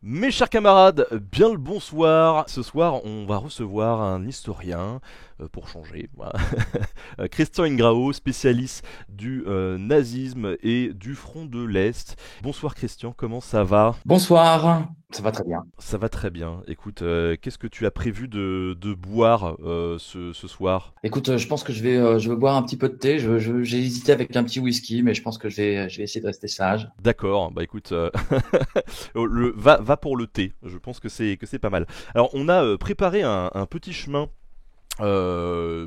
Mes chers camarades, bien le bonsoir. Ce soir, on va recevoir un historien, pour changer, voilà. Christian Ingrao, spécialiste du nazisme et du front de l'Est. Bonsoir Christian, comment ça va? Bonsoir, ça va très bien. Ça va très bien. Écoute, qu'est-ce que tu as prévu de boire ce soir? Écoute, je pense que je vais boire un petit peu de thé. J'ai hésité avec un petit whisky, mais je pense que je vais essayer de rester sage. D'accord, bah écoute, va pour le thé. Je pense que c'est pas mal. Alors, on a préparé un petit chemin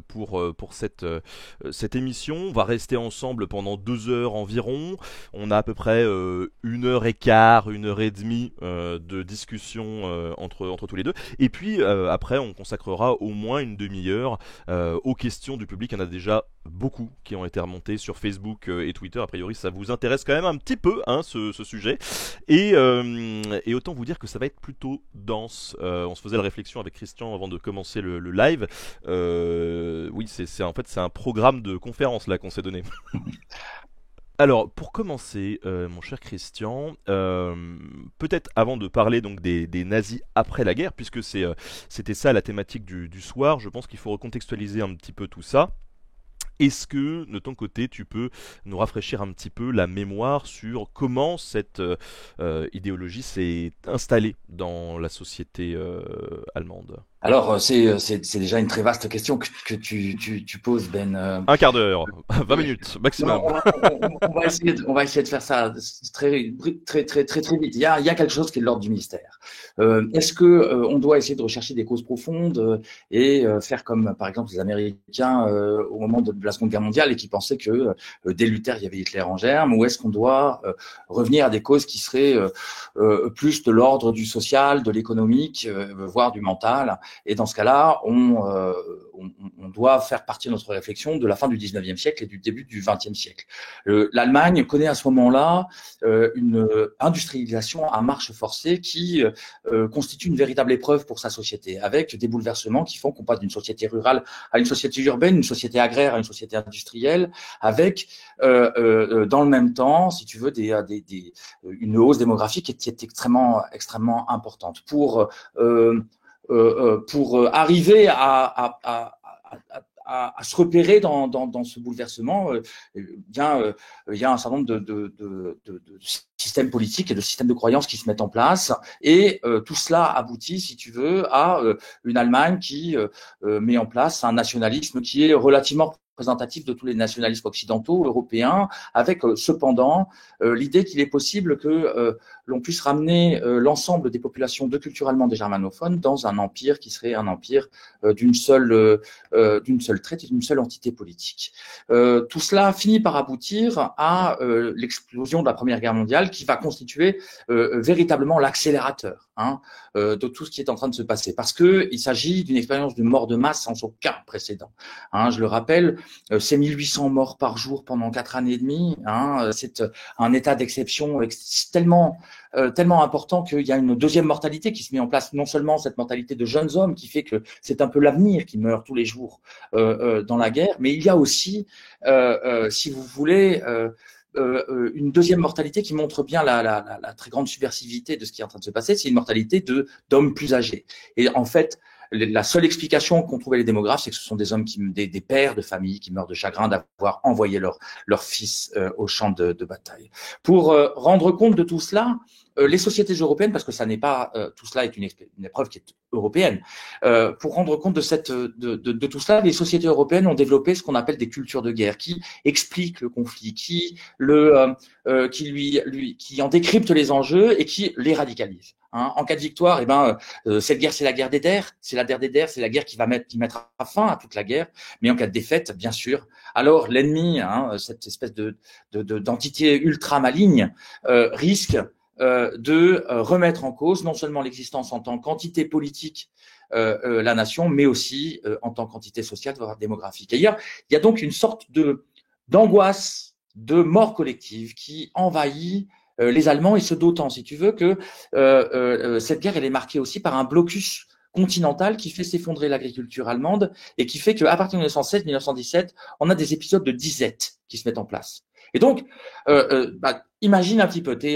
pour cette émission. On va rester ensemble pendant 2 heures environ. On a à peu près 1 heure et quart, 1 heure et demie de discussion entre tous les deux. Et puis après, on consacrera au moins une demi-heure aux questions du public. Il y en a déjà beaucoup qui ont été remontés sur Facebook et Twitter. A priori, ça vous intéresse quand même un petit peu, hein, ce sujet. Et autant vous dire que ça va être plutôt dense. On se faisait la réflexion avec Christian avant de commencer le live. Oui, en fait c'est un programme de conférence là qu'on s'est donné. Alors, pour commencer, mon cher Christian, peut-être avant de parler donc des nazis après la guerre, puisque c'était ça la thématique du soir, je pense qu'il faut recontextualiser un petit peu tout ça. Est-ce que, de ton côté, tu peux nous rafraîchir un petit peu la mémoire sur comment cette idéologie s'est installée dans la société allemande? Alors, c'est déjà une très vaste question que tu poses, Ben. Un quart d'heure, 20 Ouais. minutes Non, maximum. on va essayer de faire ça très vite. Il y a quelque chose qui est de l'ordre du mystère. Est-ce que on doit essayer de rechercher des causes profondes et faire comme par exemple les Américains au moment de la Seconde Guerre mondiale et qui pensaient que dès Luther il y avait Hitler en germe, ou est-ce qu'on doit revenir à des causes qui seraient plus de l'ordre du social, de l'économique, voire du mental? Et dans ce cas-là, on doit faire partie de notre réflexion de la fin du 19e siècle et du début du 20e siècle. L'Allemagne connaît à ce moment-là une industrialisation à marche forcée qui constitue une véritable épreuve pour sa société, avec des bouleversements qui font qu'on passe d'une société rurale à une société urbaine, une société agraire à une société industrielle, avec dans le même temps, si tu veux, une hausse démographique qui est extrêmement importante. Pour arriver à se repérer dans ce bouleversement, il y a un certain nombre de systèmes politiques et de systèmes de croyances qui se mettent en place. Et tout cela aboutit, si tu veux, à une Allemagne qui met en place un nationalisme qui est relativement représentatif de tous les nationalismes occidentaux, européens, avec cependant l'idée qu'il est possible que l'on puisse ramener l'ensemble des populations de culture allemande et germanophones dans un empire qui serait un empire d'une seule traite et d'une seule entité politique. Tout cela finit par aboutir à l'explosion de la Première Guerre mondiale qui va constituer véritablement l'accélérateur de tout ce qui est en train de se passer. Parce qu'il s'agit d'une expérience de mort de masse sans aucun précédent. Je le rappelle, c'est 1800 morts par jour pendant 4 années et demie. C'est un état d'exception tellement important qu'il y a une deuxième mortalité qui se met en place, non seulement cette mortalité de jeunes hommes qui fait que c'est un peu l'avenir qui meurt tous les jours dans la guerre, mais il y a aussi, si vous voulez, une deuxième mortalité qui montre bien la très grande subversivité de ce qui est en train de se passer, c'est une mortalité d'hommes plus âgés. Et en fait, la seule explication qu'ont trouvé les démographes, c'est que ce sont des hommes, des pères de famille qui meurent de chagrin d'avoir envoyé leur fils au champ de bataille. Pour rendre compte de tout cela, les sociétés européennes, parce que ça n'est pas tout cela est une épreuve qui est européenne, pour rendre compte de tout cela, les sociétés européennes ont développé ce qu'on appelle des cultures de guerre, qui expliquent le conflit, qui en décryptent les enjeux et qui les radicalisent. En cas de victoire, cette guerre, c'est la guerre des der, c'est la guerre des der, c'est la guerre qui mettra fin à toute la guerre. Mais en cas de défaite, bien sûr, alors l'ennemi, cette espèce d'entité ultra maligne, risque de remettre en cause non seulement l'existence en tant qu'entité politique la nation, mais aussi en tant qu'entité sociale, voire démographique. Et il y a donc une sorte d'angoisse, de mort collective qui envahit les Allemands, et ce d'autant, si tu veux, que cette guerre, elle est marquée aussi par un blocus continentale qui fait s'effondrer l'agriculture allemande et qui fait qu'à partir de 1916-1917, on a des épisodes de disette qui se mettent en place. Et donc, imagine un petit peu, t'es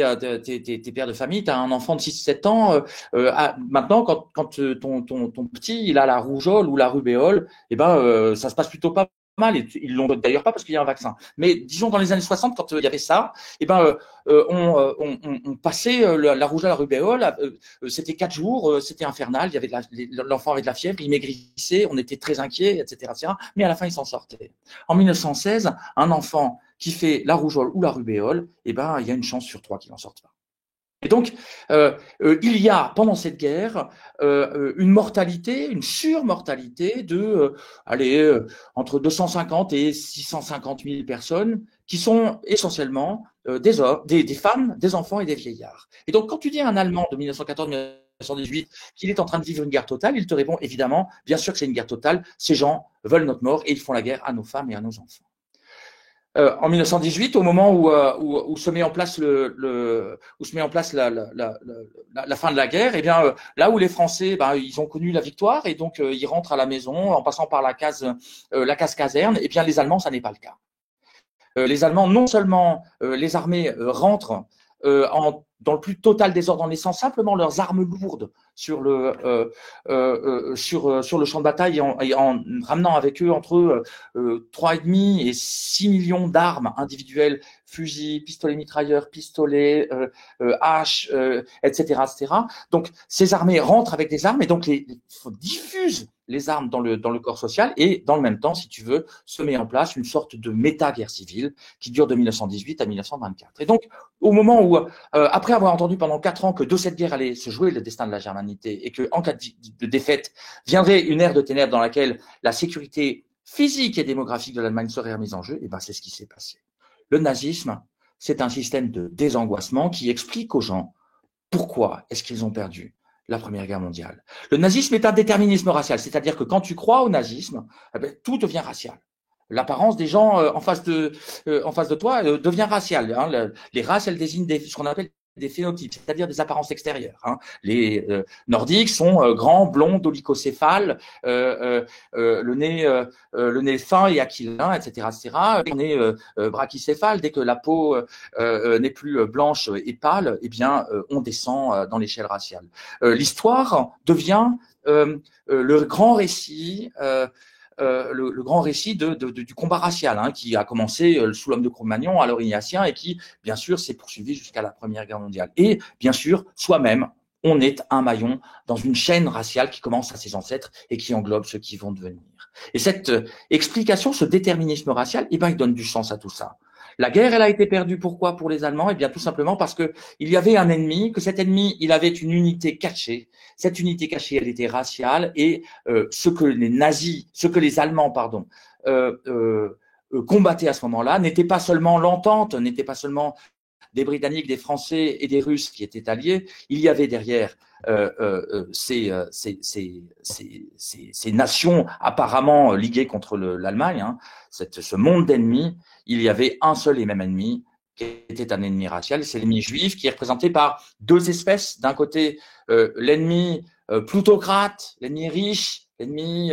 père de famille, tu as un enfant de 6-7 ans, maintenant, quand ton petit, il a la rougeole ou la rubéole, ça se passe plutôt pas mal. Ils l'ont d'ailleurs pas parce qu'il y a un vaccin. Mais disons, dans les années 60, quand il y avait ça, on passait la rougeole, la rubéole, c'était 4 jours, c'était infernal, il y avait l'enfant avait de la fièvre, il maigrissait, on était très inquiets, etc., etc. Mais à la fin, il s'en sortait. En 1916, un enfant qui fait la rougeole ou la rubéole, il y a une chance sur 3 qu'il n'en sorte pas. Et donc, il y a, pendant cette guerre, une mortalité, une surmortalité de, entre 250 et 650 000 personnes qui sont essentiellement des femmes, des enfants et des vieillards. Et donc, quand tu dis à un Allemand de 1914-1918 qu'il est en train de vivre une guerre totale, il te répond évidemment, bien sûr que c'est une guerre totale, ces gens veulent notre mort et ils font la guerre à nos femmes et à nos enfants. En 1918, au moment où se met en place la fin de la guerre, là où les Français, ils ont connu la victoire et donc ils rentrent à la maison en passant par la case caserne. Et bien les Allemands, ça n'est pas le cas. Les Allemands, non seulement les armées rentrent dans le plus total désordre en laissant simplement leurs armes lourdes sur le champ de bataille et en ramenant avec eux entre 3,5 et 6 millions d'armes individuelles, fusils, pistolets mitrailleurs, pistolets, haches, etc., etc. Donc ces armées rentrent avec des armes et donc diffusent les armes dans le corps social et dans le même temps, si tu veux, se met en place une sorte de méta-guerre civile qui dure de 1918 à 1924. Et donc, au moment où, après avoir entendu pendant 4 ans que de cette guerre allait se jouer le destin de la germanité et qu'en cas de défaite, viendrait une ère de ténèbres dans laquelle la sécurité physique et démographique de l'Allemagne serait remise en jeu, c'est ce qui s'est passé. Le nazisme, c'est un système de désangoissement qui explique aux gens pourquoi est-ce qu'ils ont perdu la Première Guerre mondiale. Le nazisme est un déterminisme racial, c'est-à-dire que quand tu crois au nazisme, tout devient racial. L'apparence des gens en face de toi devient raciale. Hein. Les races, elles désignent ce qu'on appelle des phénotypes, c'est-à-dire des apparences extérieures. Hein. Les nordiques sont grands, blonds, dolicocéphales, le nez fin et aquilin, etc., etc. On est brachycéphale. Dès que la peau n'est plus blanche et pâle, on descend dans l'échelle raciale. L'histoire devient le grand récit. Le grand récit du combat racial, hein, qui a commencé sous l'homme de Cro-Magnon, alors ignatien, et qui, bien sûr, s'est poursuivi jusqu'à la Première Guerre mondiale. Et, bien sûr, soi-même, on est un maillon dans une chaîne raciale qui commence à ses ancêtres et qui englobe ceux qui vont devenir. Et cette explication, ce déterminisme racial, il donne du sens à tout ça. La guerre, elle a été perdue. Pourquoi pour les Allemands? Tout simplement parce que il y avait un ennemi, que cet ennemi, il avait une unité cachée. Cette unité cachée, elle était raciale et ce que les Allemands, combattaient à ce moment-là, n'était pas seulement l'entente, n'était pas seulement des Britanniques, des Français et des Russes qui étaient alliés. Il y avait derrière ces nations apparemment liguées contre l'Allemagne, hein, ce monde d'ennemis. Il y avait un seul et même ennemi qui était un ennemi racial, c'est l'ennemi juif qui est représenté par 2 espèces. D'un côté, l'ennemi plutocrate, l'ennemi riche, l'ennemi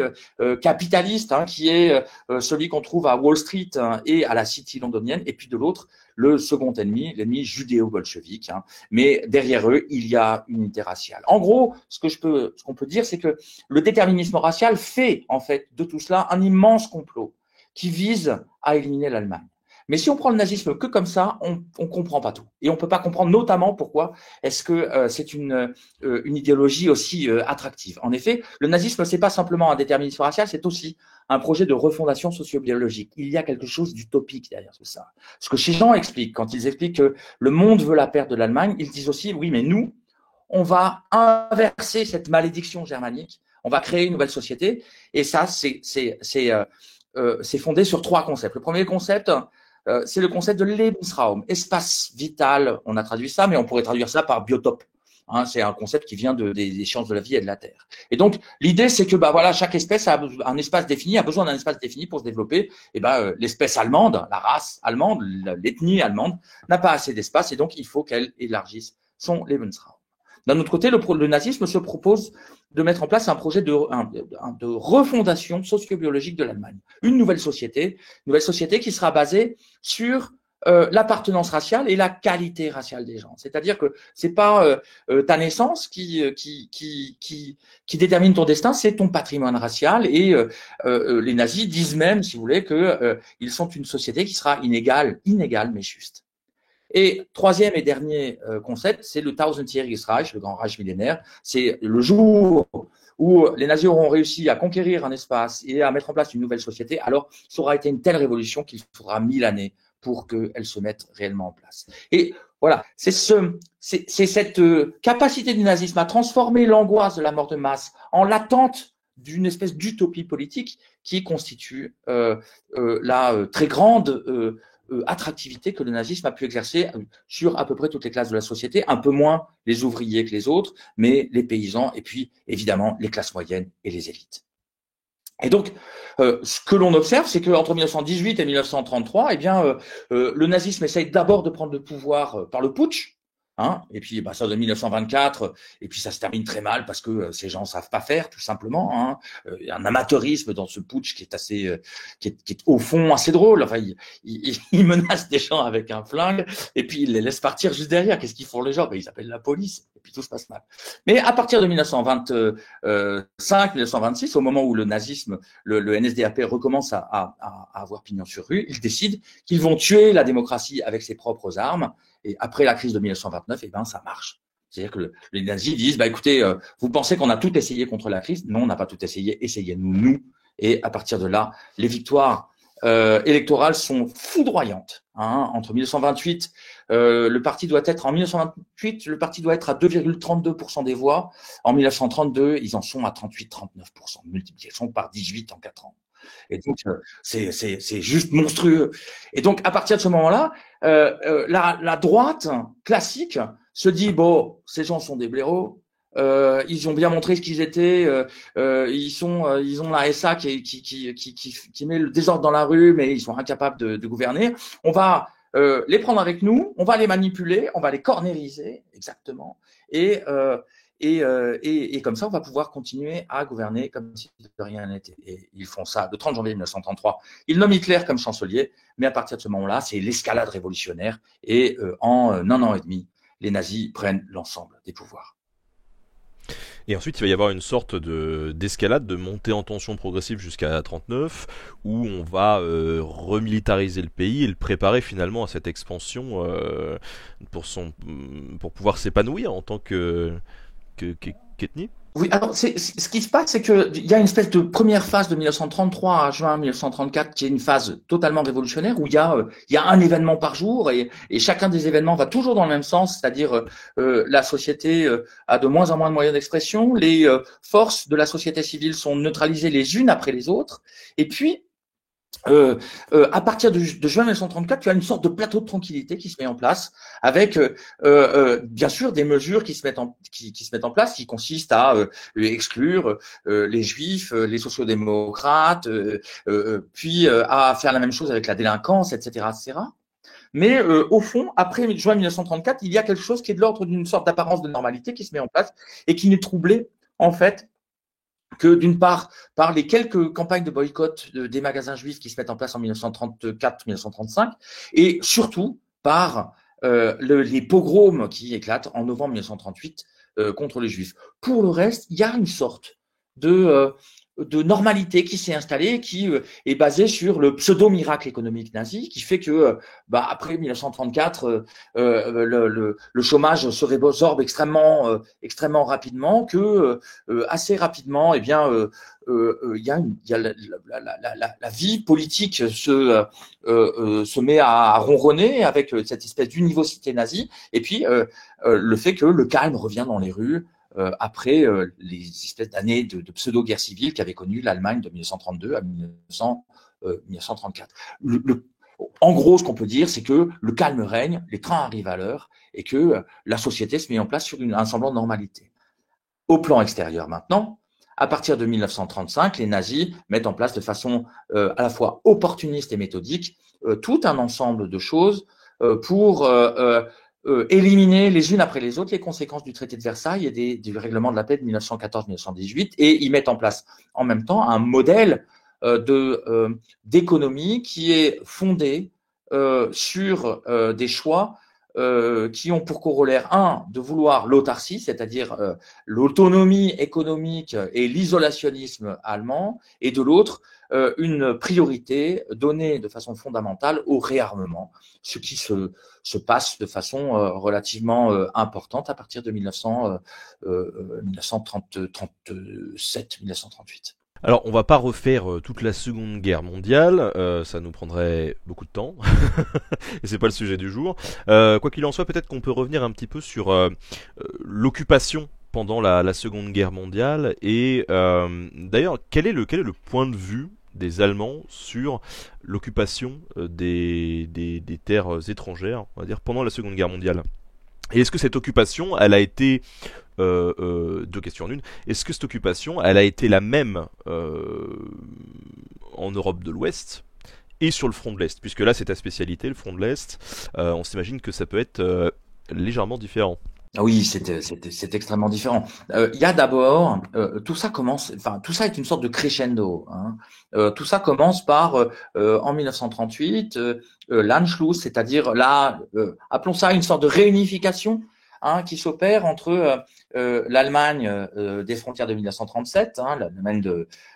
capitaliste, hein, qui est celui qu'on trouve à Wall Street hein, et à la City londonienne, et puis de l'autre, le second ennemi, l'ennemi judéo-bolchevique. Hein. Mais derrière eux, il y a une unité raciale. En gros, ce qu'on peut dire, c'est que le déterminisme racial fait en fait de tout cela un immense complot qui vise à éliminer l'Allemagne. Mais si on prend le nazisme que comme ça, on comprend pas tout. Et on peut pas comprendre notamment pourquoi est-ce que c'est une idéologie aussi attractive. En effet, le nazisme, c'est pas simplement un déterminisme racial, c'est aussi un projet de refondation sociobiologique. Il y a quelque chose d'utopique derrière tout ça. Ce que ces gens expliquent, quand ils expliquent que le monde veut la perte de l'Allemagne, ils disent aussi, oui, mais nous, on va inverser cette malédiction germanique, on va créer une nouvelle société, et ça, c'est fondé sur 3 concepts. Le premier concept, c'est le concept de Lebensraum, espace vital. On a traduit ça, mais on pourrait traduire ça par biotope. Hein, c'est un concept qui vient des sciences de la vie et de la terre. Et donc, l'idée, c'est que chaque espèce a un espace défini, a besoin d'un espace défini pour se développer. Et l'espèce allemande, la race allemande, l'ethnie allemande n'a pas assez d'espace, et donc il faut qu'elle élargisse son Lebensraum. D'un autre côté, le nazisme se propose de mettre en place un projet de refondation socio-biologique de l'Allemagne. Une nouvelle société qui sera basée sur l'appartenance raciale et la qualité raciale des gens. C'est-à-dire que c'est pas ta naissance qui détermine ton destin, c'est ton patrimoine racial. Et les nazis disent même, si vous voulez, que ils sont une société qui sera inégale mais juste. Et troisième et dernier concept, c'est le Tausendjähriges Reich, le grand Reich millénaire. C'est le jour où les nazis auront réussi à conquérir un espace et à mettre en place une nouvelle société, alors ça aura été une telle révolution qu'il faudra 1000 années pour qu'elle se mette réellement en place. Et voilà, c'est cette capacité du nazisme à transformer l'angoisse de la mort de masse en l'attente d'une espèce d'utopie politique qui constitue la très grande attractivité que le nazisme a pu exercer sur à peu près toutes les classes de la société, un peu moins les ouvriers que les autres, mais les paysans et puis évidemment les classes moyennes et les élites. Et donc, ce que l'on observe, c'est qu'entre 1918 et 1933, eh bien, le nazisme essaye d'abord de prendre le pouvoir par le putsch, hein, et puis bah, ça de 1924, et puis ça se termine très mal parce que ces gens savent pas faire, tout simplement. Hein. Il y a un amateurisme dans ce putsch qui est assez, qui est au fond assez drôle. Enfin, il menace des gens avec un flingue, et puis il les laisse partir juste derrière. Qu'est-ce qu'ils font les gens? Ben, ils appellent la police, et puis tout se passe mal. Mais à partir de 1925, 1926, au moment où le nazisme, le NSDAP recommence à avoir pignon sur rue, ils décident qu'ils vont tuer la démocratie avec ses propres armes. Et après la crise de 1929, eh ben, ça marche. C'est-à-dire que les nazis disent, bah, écoutez, vous pensez qu'on a tout essayé contre la crise? Non, on n'a pas tout essayé. Essayez-nous, nous. Et à partir de là, les victoires électorales sont foudroyantes. Hein. Entre 1928, le parti doit être, en 1928, le parti doit être à 2,32% des voix. En 1932, ils en sont à 38-39%. Multiplication par 18 en 4 ans. Et donc, c'est juste monstrueux. Et donc, à partir de ce moment-là, la droite classique se dit, bon, ces gens sont des blaireaux, ils ont bien montré ce qu'ils étaient, ils ont la SA qui met le désordre dans la rue, mais ils sont incapables de gouverner. On va les prendre avec nous, on va les manipuler, on va les cornériser, exactement, et comme ça, on va pouvoir continuer à gouverner comme si de rien n'était. Et ils font ça le 30 janvier 1933. Ils nomment Hitler comme chancelier, mais à partir de ce moment-là, c'est l'escalade révolutionnaire. Et en un an et demi, les nazis prennent l'ensemble des pouvoirs. Et ensuite, il va y avoir une sorte d'escalade, de montée en tension progressive jusqu'à 39, où on va remilitariser le pays et le préparer finalement à cette expansion pour pouvoir s'épanouir en tant qu'ethnie. Oui, alors ce qui se passe, c'est que il y a une espèce de première phase de 1933 à juin 1934 qui est une phase totalement révolutionnaire où il y a un événement par jour et chacun des événements va toujours dans le même sens, c'est-à-dire la société a de moins en moins de moyens d'expression, les forces de la société civile sont neutralisées les unes après les autres, et puis à partir de juin 1934, tu as une sorte de plateau de tranquillité qui se met en place, avec bien sûr des mesures qui se mettent en place, qui consistent à exclure les juifs, les sociodémocrates, puis à faire la même chose avec la délinquance, etc., etc. Mais au fond, après juin 1934, il y a quelque chose qui est de l'ordre d'une sorte d'apparence de normalité qui se met en place et qui n'est troublé en fait que d'une part par les quelques campagnes de boycott des magasins juifs qui se mettent en place en 1934-1935 et surtout par les pogroms qui éclatent en novembre 1938 contre les juifs. Pour le reste, il y a une sorte de normalité qui s'est installée, qui est basée sur le pseudo-miracle économique nazi, qui fait que après 1934, le chômage se résorbe extrêmement rapidement, que assez rapidement, eh bien, il y a la vie politique se met à ronronner avec cette espèce d'univocité nazie, et puis le fait que le calme revient dans les rues. Après les espèces d'années de pseudo-guerre civile qu'avait connue l'Allemagne de 1932 à 1934. En gros, ce qu'on peut dire, c'est que le calme règne, les trains arrivent à l'heure et que la société se met en place sur un semblant de normalité. Au plan extérieur maintenant, à partir de 1935, les nazis mettent en place de façon à la fois opportuniste et méthodique tout un ensemble de choses pour éliminer les unes après les autres les conséquences du traité de Versailles et du règlement de la paix de 1914-1918, et ils mettent en place en même temps un modèle d'économie qui est fondé sur des choix qui ont pour corollaire, de vouloir l'autarcie, c'est-à-dire l'autonomie économique et l'isolationnisme allemand, et de l'autre, une priorité donnée de façon fondamentale au réarmement, ce qui se passe de façon relativement importante à partir de 1937-1938. Alors, on va pas refaire toute la Seconde Guerre mondiale, ça nous prendrait beaucoup de temps, et c'est pas le sujet du jour. Quoi qu'il en soit, peut-être qu'on peut revenir un petit peu sur l'occupation pendant la Seconde Guerre mondiale, et d'ailleurs, quel est le point de vue des Allemands sur l'occupation des terres étrangères, on va dire, pendant la Seconde Guerre mondiale? Et est-ce que cette occupation, elle a été deux questions en une. Est-ce que cette occupation, elle a été la même en Europe de l'Ouest et sur le front de l'Est? Puisque là, c'est ta spécialité, le front de l'Est. On s'imagine que ça peut être légèrement différent. Oui, c'est extrêmement différent. Il y a d'abord, tout ça commence, enfin, tout ça est une sorte de crescendo. Hein. Tout ça commence par, en 1938, l'Anschluss, c'est-à-dire là, appelons ça une sorte de réunification, hein, qui s'opère entre l'Allemagne des frontières de 1937, hein,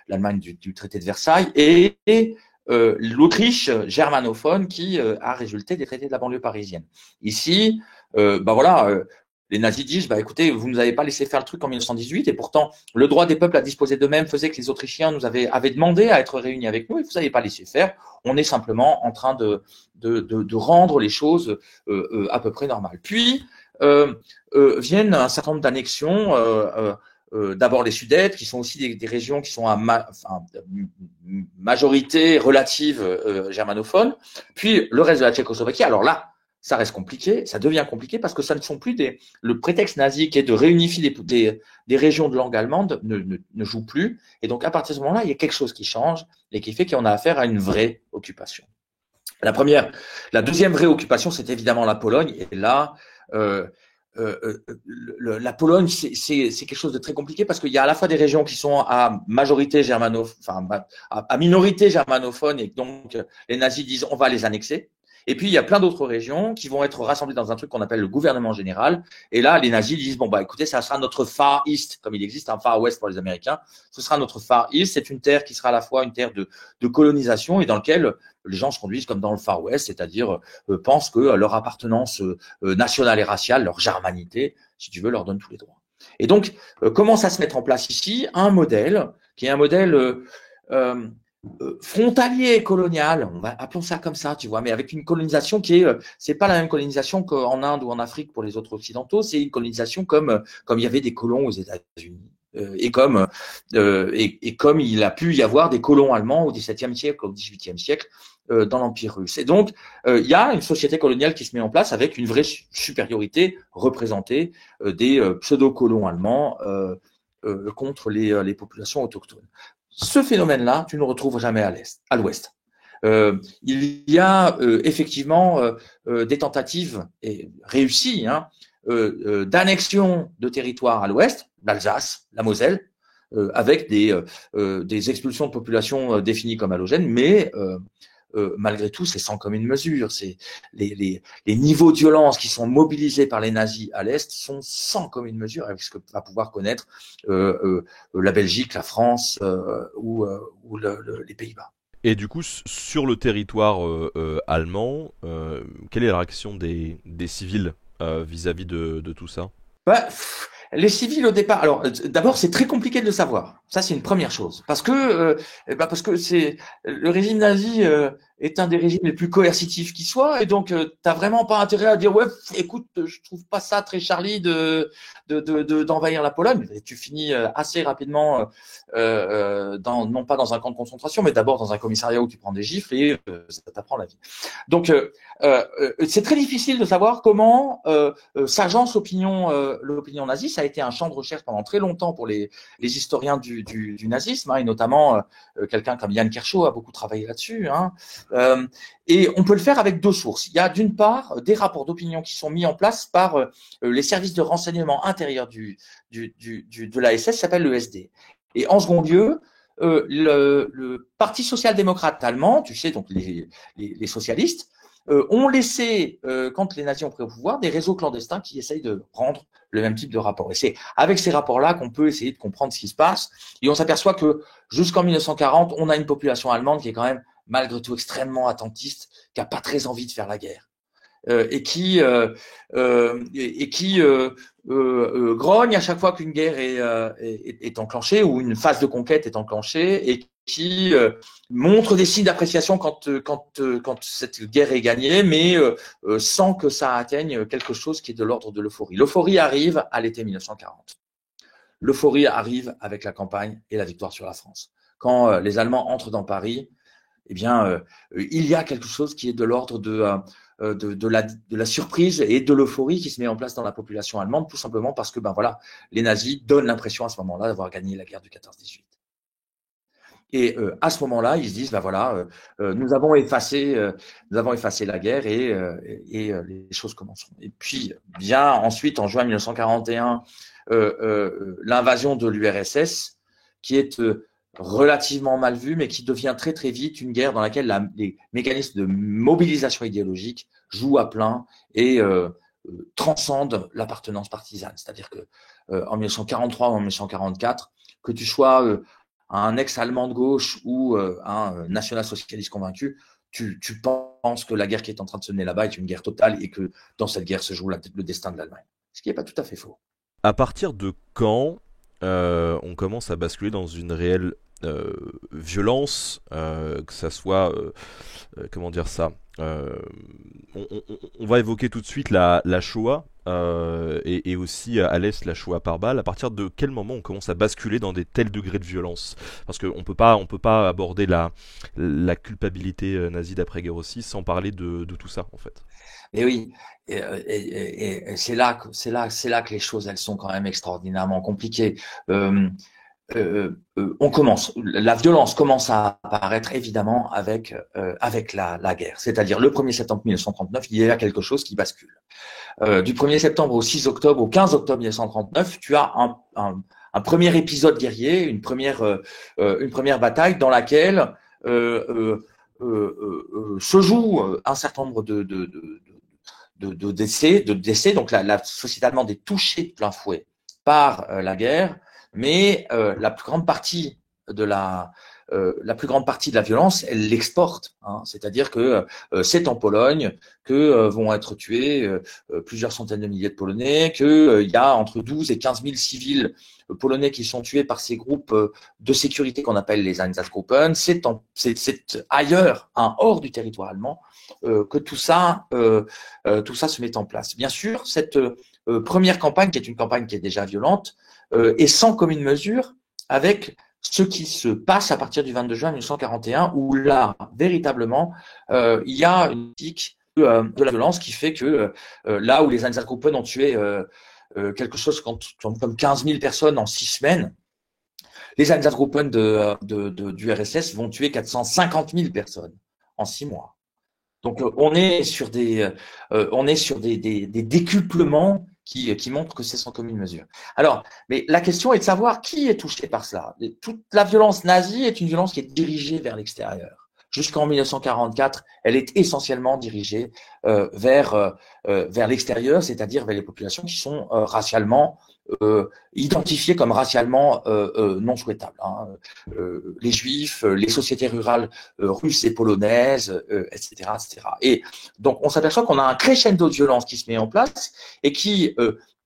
l'Allemagne du traité de Versailles, et l'Autriche germanophone qui a résulté des traités de la banlieue parisienne. Ici, les nazis disent, écoutez, vous nous avez pas laissé faire le truc en 1918, et pourtant, le droit des peuples à disposer d'eux-mêmes faisait que les Autrichiens avaient demandé à être réunis avec nous, et vous n'avez pas laissé faire. On est simplement en train de rendre les choses à peu près normales. Puis, viennent un certain nombre d'annexions, d'abord les Sudètes, qui sont aussi des régions qui sont à majorité relative germanophone, puis le reste de la Tchécoslovaquie. Alors là, ça reste compliqué, ça devient compliqué parce que ça ne sont plus le prétexte nazi qui est de réunifier des régions de langue allemande ne joue plus. Et donc, à partir de ce moment-là, il y a quelque chose qui change et qui fait qu'on a affaire à une vraie occupation. La deuxième vraie occupation, c'est évidemment la Pologne. Et là, la Pologne, c'est quelque chose de très compliqué parce qu'il y a à la fois des régions qui sont à majorité à minorité germanophone, et donc les nazis disent on va les annexer. Et puis, il y a plein d'autres régions qui vont être rassemblées dans un truc qu'on appelle le gouvernement général. Et là, les nazis disent, écoutez, ça sera notre Far East, comme il existe un Far West pour les Américains. Ce sera notre Far East. C'est une terre qui sera à la fois une terre de colonisation et dans laquelle les gens se conduisent comme dans le Far West, c'est-à-dire pensent que leur appartenance nationale et raciale, leur germanité, si tu veux, leur donne tous les droits. Et donc, commence à se mettre en place ici un modèle qui est un modèle frontalier colonial, appelons ça comme ça, tu vois, mais avec une colonisation qui c'est pas la même colonisation qu'en Inde ou en Afrique pour les autres occidentaux, c'est une colonisation comme il y avait des colons aux États-Unis. Et comme il a pu y avoir des colons allemands au XVIIe siècle, au XVIIIe siècle, dans l'Empire russe. Et donc, il y a une société coloniale qui se met en place avec une vraie supériorité représentée des pseudo-colons allemands contre les populations autochtones. Ce phénomène-là, tu ne le retrouves jamais à l'ouest. Il y a effectivement des tentatives réussies d'annexion de territoires à l'ouest, l'Alsace, la Moselle, avec des expulsions de population définies comme halogènes, mais malgré tout, c'est sans commune mesure. C'est les niveaux de violence qui sont mobilisés par les nazis à l'est sont sans commune mesure avec ce que va pouvoir connaître la Belgique, la France ou les Pays-Bas. Et du coup, sur le territoire allemand, quelle est la réaction des civils vis-à-vis de tout ça? Les civils au départ, alors d'abord c'est très compliqué de le savoir. Ça c'est une première chose, parce que c'est le régime nazi est un des régimes les plus coercitifs qui soit, et donc t'as vraiment pas intérêt à dire ouais, écoute, je trouve pas ça très Charlie d'envahir la Pologne. Et tu finis assez rapidement non pas dans un camp de concentration, mais d'abord dans un commissariat où tu prends des gifles et ça t'apprend la vie. Donc c'est très difficile de savoir comment s'agence l'opinion nazie. Ça a été un champ de recherche pendant très longtemps pour les historiens du nazisme, et notamment quelqu'un comme Yann Kershaw a beaucoup travaillé là-dessus. Et on peut le faire avec deux sources. Il y a d'une part des rapports d'opinion qui sont mis en place par les services de renseignement intérieurs de l'ASS, s'appelle le SD. Et en second lieu, le Parti social-démocrate allemand, tu sais, donc les socialistes, ont laissé, quand les nazis ont pris au pouvoir, des réseaux clandestins qui essayent de rendre le même type de rapport. Et c'est avec ces rapports-là qu'on peut essayer de comprendre ce qui se passe. Et on s'aperçoit que jusqu'en 1940, on a une population allemande qui est quand même malgré tout extrêmement attentiste, qui a pas très envie de faire la guerre. Et qui grogne à chaque fois qu'une guerre est enclenchée ou une phase de conquête est enclenchée et qui montre des signes d'appréciation quand cette guerre est gagnée, mais sans que ça atteigne quelque chose qui est de l'ordre de l'euphorie. L'euphorie arrive à l'été 1940. L'euphorie arrive avec la campagne et la victoire sur la France. Quand les Allemands entrent dans Paris, eh bien, il y a quelque chose qui est de l'ordre de la surprise et de l'euphorie qui se met en place dans la population allemande, tout simplement parce que, ben voilà, les nazis donnent l'impression à ce moment-là d'avoir gagné la guerre du 14-18. Et à ce moment-là, ils se disent, ben voilà, nous avons effacé la guerre et les choses commenceront. Et puis, bien ensuite, en juin 1941, l'invasion de l'URSS, qui est relativement mal vue, mais qui devient très très vite une guerre dans laquelle les mécanismes de mobilisation idéologique jouent à plein et transcendent l'appartenance partisane. C'est-à-dire que en 1943 ou en 1944, que tu sois un ex-allemand de gauche ou un national-socialiste convaincu, tu penses que la guerre qui est en train de se mener là-bas est une guerre totale et que dans cette guerre se joue le destin de l'Allemagne. Ce qui n'est pas tout à fait faux. À partir de quand on commence à basculer dans une réelle violence, que ça soit, comment dire ça, on va évoquer tout de suite la Shoah, et aussi à l'Est la Shoah par balle. À partir de quel moment on commence à basculer dans des tels degrés de violence? Parce qu'on peut pas aborder la culpabilité nazie d'après-guerre aussi sans parler de tout ça en fait. Et oui, et c'est là que les choses elles sont quand même extraordinairement compliquées. La violence commence à apparaître évidemment avec la guerre. C'est-à-dire le 1er septembre 1939, il y a quelque chose qui bascule. Du 1er septembre au 6 octobre, au 15 octobre 1939, tu as un premier épisode guerrier, une première bataille dans laquelle se joue un certain nombre de décès. Donc la société allemande est touchée de plein fouet par la guerre, mais la plus grande partie de la violence, elle l'exporte. C'est-à-dire que c'est en Pologne que vont être tués plusieurs centaines de milliers de Polonais, qu'il y a entre 12 et 15 000 civils polonais qui sont tués par ces groupes de sécurité qu'on appelle les Einsatzgruppen. C'est ailleurs, hors du territoire allemand, que tout ça se met en place. Bien sûr, cette première campagne, qui est une campagne qui est déjà violente, est sans commune mesure avec ce qui se passe à partir du 22 juin 1941, où là, véritablement, il y a une politique de la violence qui fait que là où les Einsatzgruppen ont tué quelque chose comme 15 000 personnes en 6 semaines, les Einsatzgruppen du RSS vont tuer 450 000 personnes en 6 mois. Donc on est sur des décuplements qui montrent que c'est sans commune mesure. Alors, mais la question est de savoir qui est touché par cela. Toute la violence nazie est une violence qui est dirigée vers l'extérieur. Jusqu'en 1944, elle est essentiellement dirigée vers l'extérieur, c'est-à-dire vers les populations qui sont racialement identifiées comme racialement non souhaitables. Les Juifs, les sociétés rurales russes et polonaises, etc., etc. Et donc, on s'aperçoit qu'on a un crescendo de violence qui se met en place et qui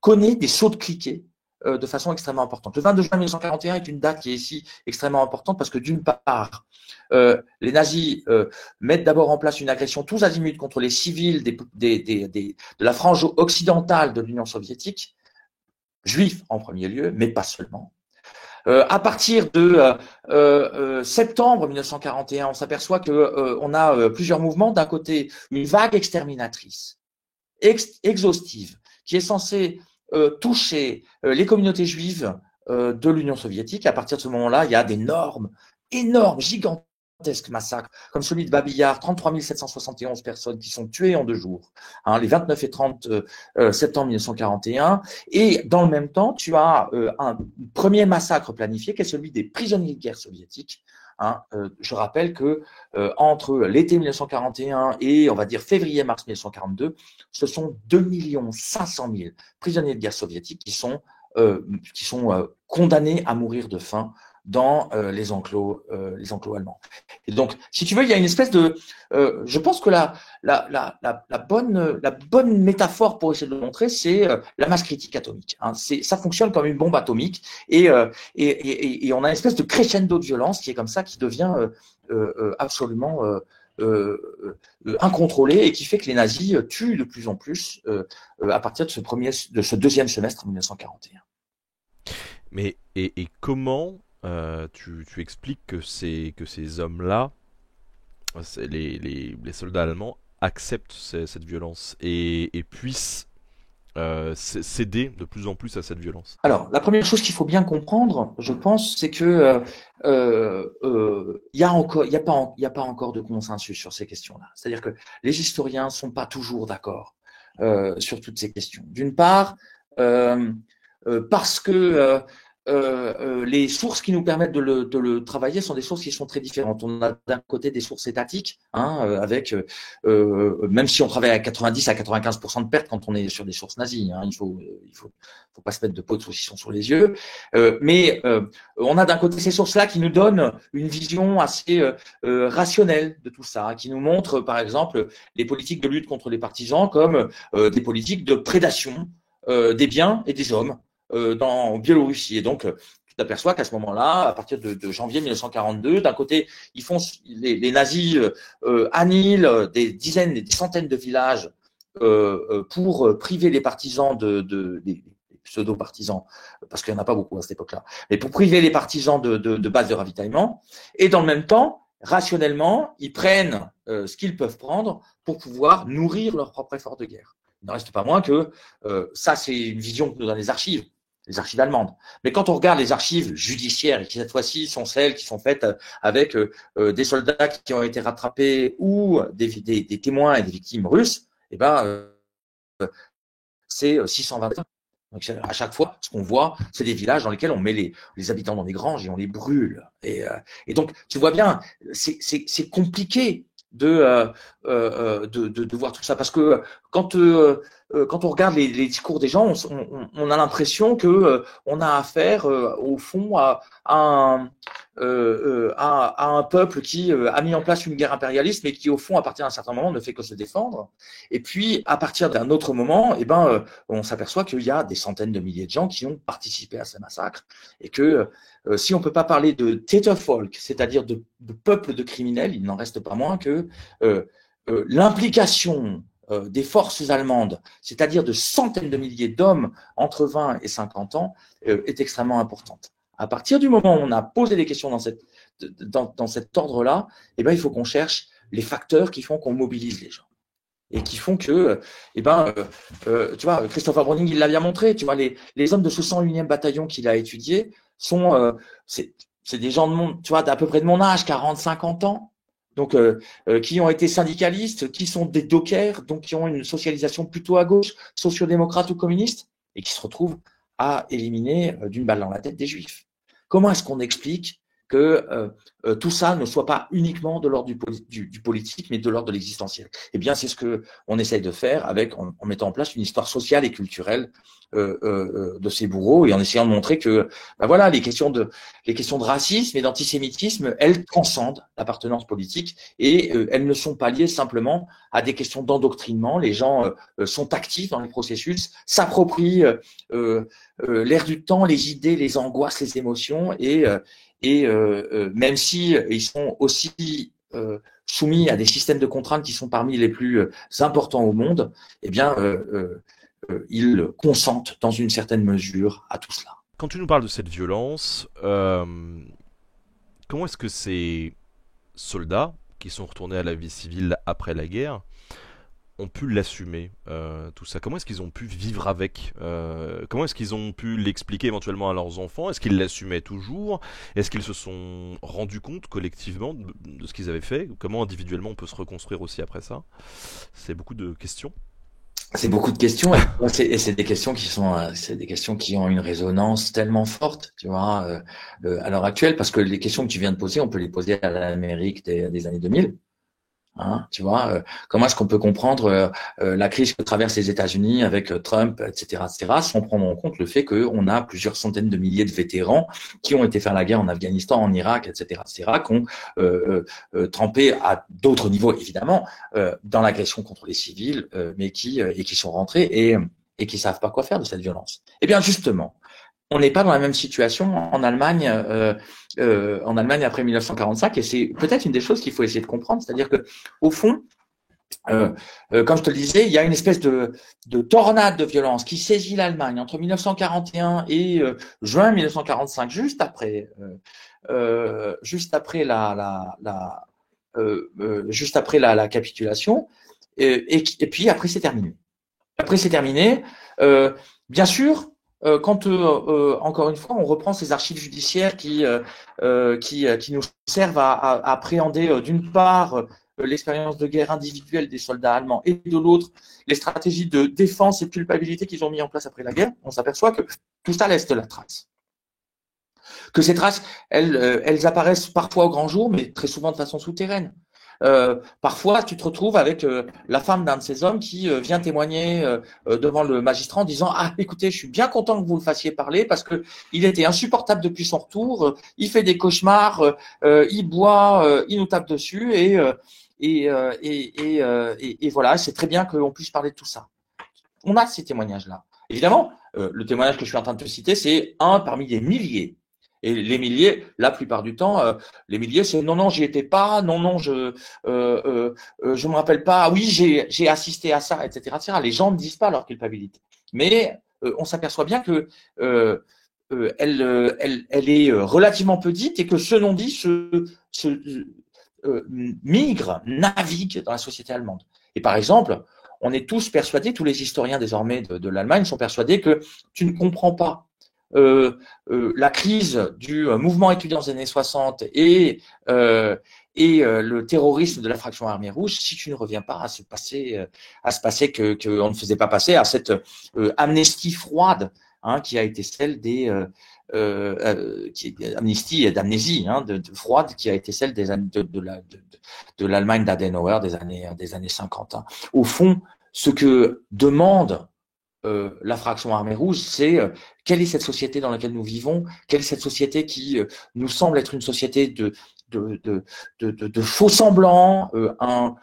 connaît des sauts de cliquet de façon extrêmement importante. Le 22 juin 1941 est une date qui est ici extrêmement importante parce que d'une part, les nazis mettent d'abord en place une agression tous azimuts contre les civils de la frange occidentale de l'Union soviétique, juifs en premier lieu, mais pas seulement. À partir de septembre 1941, on s'aperçoit que on a plusieurs mouvements. D'un côté, une vague exterminatrice, exhaustive, qui est censée toucher les communautés juives de l'Union soviétique. À partir de ce moment-là, il y a des normes énormes, gigantesques massacres, comme celui de Babillard, 33 771 personnes qui sont tuées en 2 jours, hein, les 29 et 30 septembre 1941. Et dans le même temps, tu as un premier massacre planifié, qui est celui des prisonniers de guerre soviétiques. Hein, je rappelle que entre l'été 1941 et, on va dire, février-mars 1942, ce sont 2 500 000 prisonniers de guerre soviétiques qui sont condamnés à mourir de faim dans les enclos allemands. Et donc, si tu veux, il y a une espèce de, je pense que la bonne métaphore pour essayer de le montrer, c'est la masse critique atomique. Hein. Ça fonctionne comme une bombe atomique, et on a une espèce de crescendo de violence qui est comme ça, qui devient absolument incontrôlé, et qui fait que les nazis tuent de plus en plus à partir de ce deuxième semestre 1941. Mais et comment tu expliques que ces hommes-là, les soldats allemands, acceptent cette violence et puissent céder de plus en plus à cette violence? Alors, la première chose qu'il faut bien comprendre, je pense, c'est que il y a pas encore de consensus sur ces questions-là. C'est-à-dire que les historiens sont pas toujours d'accord sur toutes ces questions. D'une part, parce que les sources qui nous permettent de le travailler sont des sources qui sont très différentes. On a d'un côté des sources étatiques, hein, avec même si on travaille à 90 à 95% de pertes quand on est sur des sources nazies, hein, il faut pas se mettre de peau de saucisson sur les yeux. Mais on a d'un côté ces sources-là qui nous donnent une vision assez rationnelle de tout ça, qui nous montrent, par exemple, les politiques de lutte contre les partisans comme des politiques de prédation des biens et des hommes en Biélorussie. Et donc, tu t'aperçois qu'à ce moment-là, à partir de janvier 1942, d'un côté, les nazis annihilent des dizaines et des centaines de villages pour priver les partisans des pseudo-partisans, parce qu'il n'y en a pas beaucoup à cette époque-là, mais pour priver les partisans de bases de ravitaillement. Et dans le même temps, rationnellement, ils prennent ce qu'ils peuvent prendre pour pouvoir nourrir leur propre effort de guerre. Il n'en reste pas moins que ça, c'est une vision que nous donnent les archives allemandes. Mais quand on regarde les archives judiciaires, et qui cette fois-ci sont celles qui sont faites avec des soldats qui ont été rattrapés ou des témoins et des victimes russes, eh ben, c'est 620. Donc, à chaque fois, ce qu'on voit, c'est des villages dans lesquels on met les habitants dans des granges et on les brûle. Et donc, tu vois bien, c'est compliqué de voir tout ça, parce que quand on regarde les discours des gens, on a l'impression que on a affaire au fond à un peuple qui a mis en place une guerre impérialiste, mais qui au fond, à partir d'un certain moment, ne fait que se défendre. Et puis, à partir d'un autre moment, eh ben, on s'aperçoit qu'il y a des centaines de milliers de gens qui ont participé à ces massacres, et que si on peut pas parler de Tätervolk, c'est-à-dire de peuple de criminels, il n'en reste pas moins que l'implication des forces allemandes, c'est-à-dire de centaines de milliers d'hommes entre 20 et 50 ans, est extrêmement importante. À partir du moment où on a posé des questions dans cet ordre-là, eh ben, il faut qu'on cherche les facteurs qui font qu'on mobilise les gens. Et qui font que, tu vois, Christopher Browning, il l'a bien montré, tu vois, les hommes de ce 101e bataillon qu'il a étudié sont, c'est des gens de mon, tu vois, d'à peu près de mon âge, 40, 50 ans, donc qui ont été syndicalistes, qui sont des dockers, donc qui ont une socialisation plutôt à gauche, sociodémocrate ou communiste, et qui se retrouvent à éliminer d'une balle dans la tête des juifs. Comment est-ce qu'on explique que tout ça ne soit pas uniquement de l'ordre du politique, mais de l'ordre de l'existentiel? Eh bien, c'est ce que on essaye de faire en mettant en place une histoire sociale et culturelle de ces bourreaux, et en essayant de montrer que, ben voilà, les questions de racisme et d'antisémitisme, elles transcendent l'appartenance politique, et elles ne sont pas liées simplement à des questions d'endoctrinement. Les gens sont actifs dans les processus, s'approprient l'air du temps, les idées, les angoisses, les émotions, et même si ils sont aussi soumis à des systèmes de contraintes qui sont parmi les plus importants au monde, eh bien, ils consentent dans une certaine mesure à tout cela. Quand tu nous parles de cette violence, comment est-ce que ces soldats qui sont retournés à la vie civile après la guerre ont pu l'assumer, tout ça? Comment est-ce qu'ils ont pu vivre avec? Comment est-ce qu'ils ont pu l'expliquer éventuellement à leurs enfants? Est-ce qu'ils l'assumaient toujours? Est-ce qu'ils se sont rendus compte collectivement de ce qu'ils avaient fait? Comment individuellement on peut se reconstruire aussi après ça? C'est beaucoup de questions. C'est beaucoup de questions et c'est des questions qui sont, c'est des questions qui ont une résonance tellement forte, tu vois, à l'heure actuelle, parce que les questions que tu viens de poser, on peut les poser à l'Amérique des années 2000. Hein, tu vois, comment est-ce qu'on peut comprendre la crise que traversent les États-Unis avec Trump, etc., etc., sans prendre en compte le fait qu'on a plusieurs centaines de milliers de vétérans qui ont été faire la guerre en Afghanistan, en Irak, etc., etc., qui ont trempé à d'autres niveaux évidemment dans l'agression contre les civils, mais qui sont rentrés et qui savent pas quoi faire de cette violence. Eh bien, justement. On n'est pas dans la même situation en Allemagne après 1945, et c'est peut-être une des choses qu'il faut essayer de comprendre, c'est-à-dire que au fond, comme je te le disais, il y a une espèce de tornade de violence qui saisit l'Allemagne entre 1941 et juin 1945, juste après la capitulation, et puis après c'est terminé. Après c'est terminé. Bien sûr, quand encore une fois on reprend ces archives judiciaires qui nous servent à appréhender d'une part l'expérience de guerre individuelle des soldats allemands et de l'autre les stratégies de défense et de culpabilité qu'ils ont mis en place après la guerre, on s'aperçoit que tout ça laisse de la trace. Que ces traces, elles apparaissent parfois au grand jour, mais très souvent de façon souterraine. Parfois, tu te retrouves avec la femme d'un de ces hommes qui vient témoigner devant le magistrat en disant ah écoutez, je suis bien content que vous le fassiez parler parce que il était insupportable depuis son retour, il fait des cauchemars, il boit, il nous tape dessus et voilà, c'est très bien qu'on puisse parler de tout ça. On a ces témoignages-là. Évidemment, le témoignage que je suis en train de te citer, c'est un parmi des milliers. Et les milliers, la plupart du temps, les milliers, c'est non, non, j'y étais pas, non, non, je me rappelle pas, oui, j'ai assisté à ça, etc., etc. Les gens ne disent pas leur culpabilité. Mais on s'aperçoit bien que elle est relativement peu dite et que ce non-dit migre, navigue dans la société allemande. Et par exemple, on est tous persuadés, tous les historiens désormais de l'Allemagne sont persuadés que tu ne comprends pas la crise du mouvement étudiant des années 60 et le terrorisme de la fraction armée rouge si tu ne reviens pas à ce passé que on ne faisait pas passer à cette amnestie froide qui a été celle des amnistie et d'amnésie froide qui a été celle de l'Allemagne d'Adenauer des années 50. Au fond, ce que demande la fraction armée rouge, c'est quelle est cette société dans laquelle nous vivons, quelle est cette société qui nous semble être une société de faux semblants, un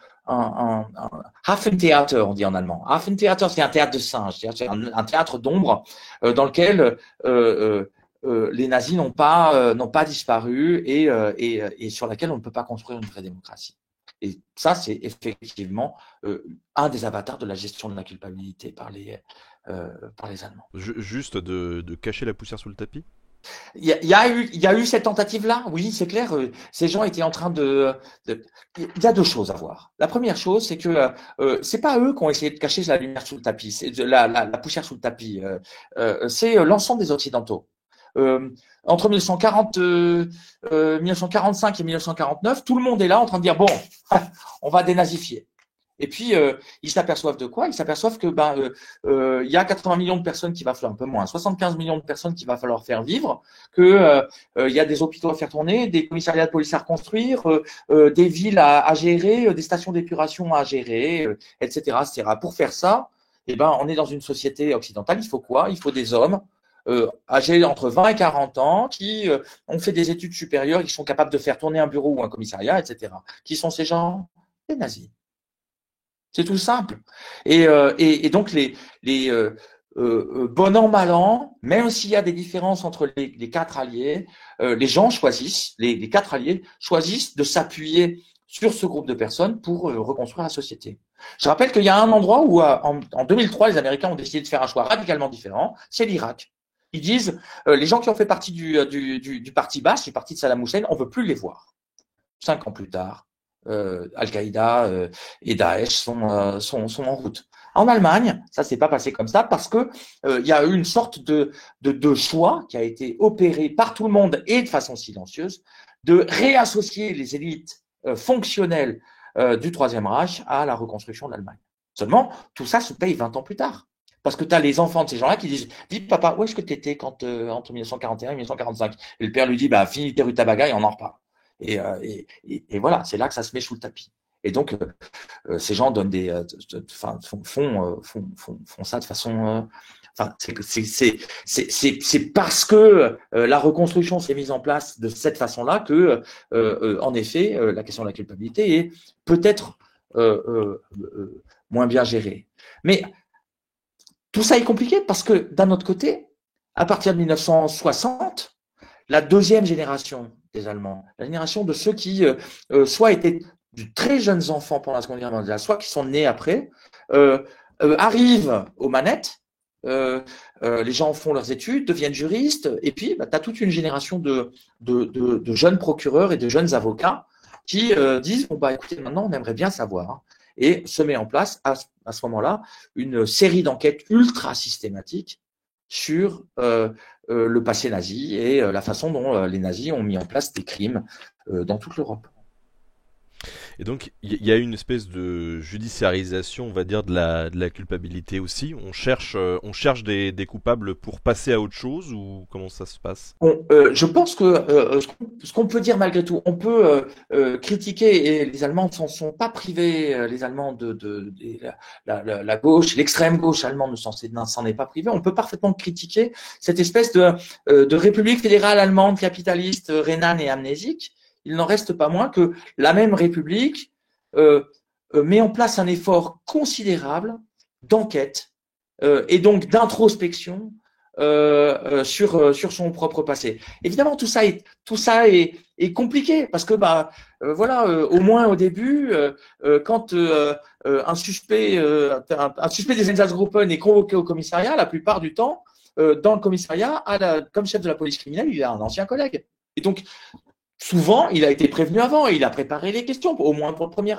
Hafentheater, on dit en allemand. Hafentheater, c'est un théâtre de singes, c'est un théâtre d'ombre dans lequel les nazis n'ont pas disparu et sur laquelle on ne peut pas construire une vraie démocratie. Et ça, c'est effectivement un des avatars de la gestion de la culpabilité par les Allemands. Juste de cacher la poussière sous le tapis? Il y a eu cette tentative-là, oui, c'est clair. Ces gens étaient en train Il y a deux choses à voir. La première chose, c'est que c'est pas eux qui ont essayé de cacher la lumière sous le tapis, c'est la poussière sous le tapis. C'est l'ensemble des Occidentaux. Entre 1945 et 1949, tout le monde est là en train de dire bon, on va dénazifier. Et puis ils s'aperçoivent de quoi? Ils s'aperçoivent que il y a 80 millions de personnes qu'il va falloir, un peu moins, 75 millions de personnes qu'il va falloir faire vivre, que il y a des hôpitaux à faire tourner, des commissariats de police à reconstruire, des villes à gérer, des stations d'épuration à gérer, etc., etc. Pour faire ça, on est dans une société occidentale. Il faut quoi? Il faut des hommes âgés entre 20 et 40 ans qui ont fait des études supérieures, qui sont capables de faire tourner un bureau ou un commissariat, etc. Qui sont ces gens? Les nazis. C'est tout simple. Et donc bon an mal an, même s'il y a des différences entre les quatre alliés, les gens choisissent, les quatre alliés choisissent de s'appuyer sur ce groupe de personnes pour reconstruire la société. Je rappelle qu'il y a un endroit où en 2003 les Américains ont décidé de faire un choix radicalement différent, c'est l'Irak. Ils disent les gens qui ont fait partie du parti Baas, du parti de Saddam Hussein, on veut plus les voir. 5 ans plus tard, Al-Qaïda et Daesh sont en route. En Allemagne, ça s'est pas passé comme ça parce que il y a eu une sorte de choix qui a été opéré par tout le monde et de façon silencieuse de réassocier les élites fonctionnelles du Troisième Reich à la reconstruction de l'Allemagne. Seulement, tout ça se paye 20 ans plus tard. Parce que tu as les enfants de ces gens-là qui disent « Dis papa, où est-ce que tu étais quand, entre 1941 et 1945 ?» Et le père lui dit « Finis tes rutabagas et on en reparle. » Et voilà, c'est là que ça se met sous le tapis. Et donc, ces gens donnent font ça de façon… c'est parce que la reconstruction s'est mise en place de cette façon-là que, en effet, la question de la culpabilité est peut-être moins bien gérée. Mais tout ça est compliqué parce que, d'un autre côté, à partir de 1960, la deuxième génération des Allemands, la génération de ceux qui soit étaient de très jeunes enfants pendant la Seconde Guerre mondiale, soit qui sont nés après, arrivent aux manettes. Les gens font leurs études, deviennent juristes, et puis tu as toute une génération de jeunes procureurs et de jeunes avocats qui disent bon écoutez, maintenant on aimerait bien savoir, et se met en place à ce moment-là une série d'enquêtes ultra systématiques sur le passé nazi et la façon dont les nazis ont mis en place des crimes dans toute l'Europe. Et donc, il y a une espèce de judiciarisation, on va dire, de la culpabilité aussi. On cherche des coupables pour passer à autre chose, ou comment ça se passe? Je pense que ce qu'on peut dire malgré tout, on peut critiquer, et les Allemands ne s'en sont pas privés, les Allemands de la gauche, l'extrême gauche allemande ne s'en est pas privée. On peut parfaitement critiquer cette espèce de république fédérale allemande capitaliste, rhénane et amnésique. Il n'en reste pas moins que la même République met en place un effort considérable d'enquête et donc d'introspection sur son propre passé. Évidemment, tout ça est compliqué parce que au moins au début, quand un suspect des Einsatzgruppen est convoqué au commissariat, la plupart du temps, dans le commissariat, comme chef de la police criminelle, il y a un ancien collègue. Et donc, souvent, il a été prévenu avant et il a préparé les questions, au moins pour le premier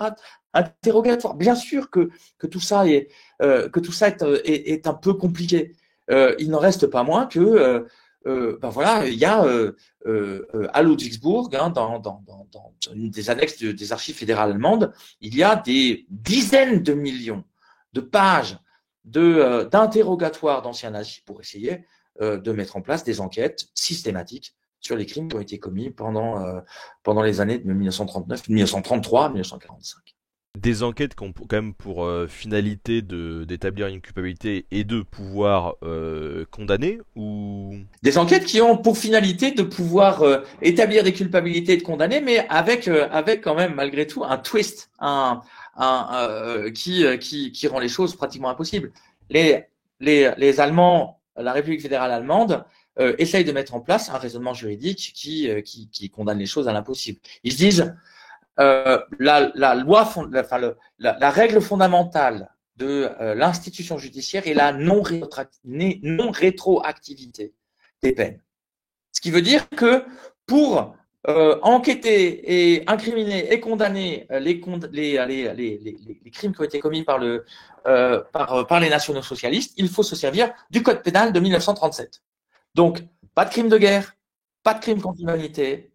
interrogatoire. Bien sûr que tout ça est un peu compliqué. Il n'en reste pas moins que il y a à Ludwigsburg, dans une des annexes des archives fédérales allemandes, il y a des dizaines de millions de pages d'interrogatoires d'anciens nazis pour essayer de mettre en place des enquêtes systématiques sur les crimes qui ont été commis pendant les années de 1939, 1933, 1945. Des enquêtes qui ont quand même pour finalité d'établir une culpabilité et de pouvoir condamner, ou… Des enquêtes qui ont pour finalité de pouvoir établir des culpabilités et de condamner, mais avec quand même malgré tout un twist, qui rend les choses pratiquement impossibles. Les Allemands, la République fédérale allemande, essayent de mettre en place un raisonnement juridique qui condamne les choses à l'impossible. Ils se disent la règle fondamentale de l'institution judiciaire est la non rétroactivité des peines. Ce qui veut dire que pour enquêter et incriminer et condamner les crimes qui ont été commis par les nationaux socialistes, il faut se servir du code pénal de 1937. Donc, pas de crime de guerre, pas de crime contre l'humanité,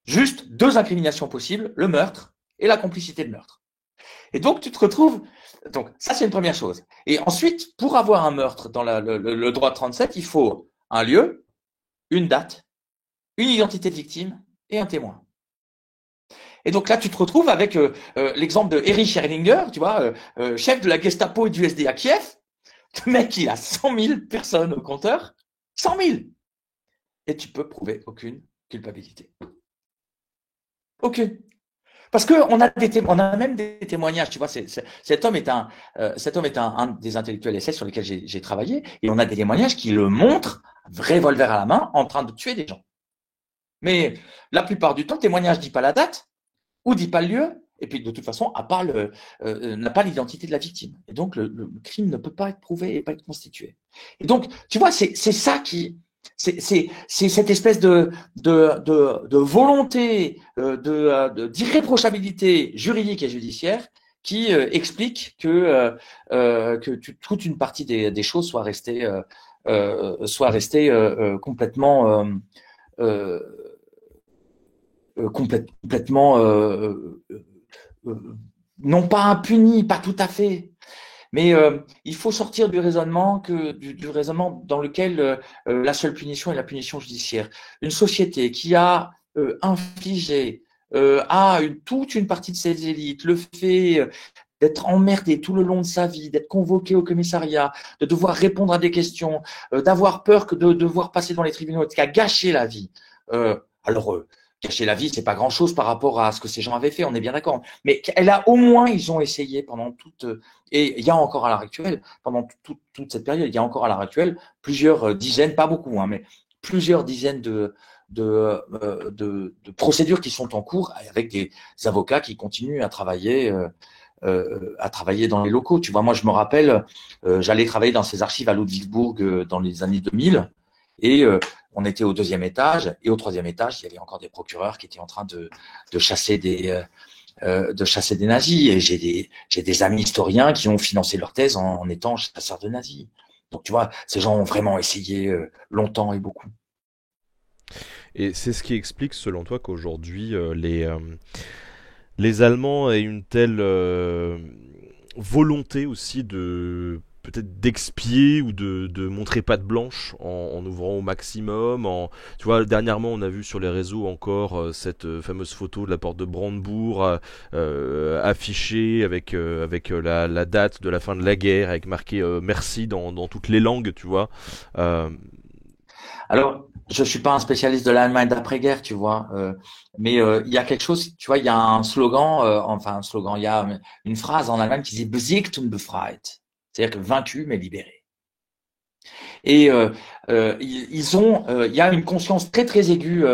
juste deux incriminations possibles, le meurtre et la complicité de meurtre. Et donc, tu te retrouves… Donc, ça, c'est une première chose. Et ensuite, pour avoir un meurtre dans le droit de 37, il faut un lieu, une date, une identité de victime et un témoin. Et donc là, tu te retrouves avec l'exemple de Erich Erlinger, tu vois, chef de la Gestapo et du SD à Kiev. Le mec, il a 100 000 personnes au compteur. 100 000. Et tu peux prouver aucune culpabilité. Aucune. Parce qu'on a même des témoignages, tu vois, cet homme est un des intellectuels SS sur lesquels j'ai travaillé, et on a des témoignages qui le montrent, vrai revolver à la main, en train de tuer des gens. Mais la plupart du temps, le témoignage ne dit pas la date, ou dit pas le lieu, et puis de toute façon, n'a pas l'identité de la victime. Et donc, le crime ne peut pas être prouvé et pas être constitué. Et donc, tu vois, c'est ça qui C'est cette espèce de volonté d'irréprochabilité juridique et judiciaire qui explique que toute une partie des choses soit restée complètement complètement non pas impunies, pas tout à fait. Mais il faut sortir du raisonnement du raisonnement dans lequel la seule punition est la punition judiciaire. Une société qui a infligé à toute une partie de ses élites le fait d'être emmerdé tout le long de sa vie, d'être convoqué au commissariat, de devoir répondre à des questions, d'avoir peur que de devoir passer dans les tribunaux, qui a gâché la vie. Gâcher la vie, c'est pas grand-chose par rapport à ce que ces gens avaient fait, on est bien d'accord. Mais elle a au moins, ils ont essayé pendant et il y a encore à l'heure actuelle, pendant toute cette période, il y a encore à l'heure actuelle plusieurs dizaines, pas beaucoup, hein, mais plusieurs dizaines de procédures qui sont en cours avec des avocats qui continuent à travailler dans les locaux. Tu vois, moi, je me rappelle, j'allais travailler dans ces archives à Ludwigsburg dans les années 2000 et on était au 2e étage et au 3e étage, il y avait encore des procureurs qui étaient en train de chasser des nazis. Et j'ai des amis historiens qui ont financé leur thèse en étant chasseurs de nazis. Donc tu vois, ces gens ont vraiment essayé longtemps et beaucoup. Et c'est ce qui explique, selon toi, qu'aujourd'hui les Allemands aient une telle volonté aussi de peut-être d'expier ou de montrer patte blanche en ouvrant au maximum. Tu vois, dernièrement, on a vu sur les réseaux encore cette fameuse photo de la porte de Brandebourg affichée avec la date de la fin de la guerre, avec marqué merci dans toutes les langues, tu vois. Alors, je suis pas un spécialiste de l'Allemagne d'après-guerre, tu vois, mais il y a quelque chose, tu vois, il y a un slogan, il y a une phrase en Allemagne qui dit "Besiegt und befreit", c'est-à-dire que vaincu mais libéré. Et il y a une conscience très très aiguë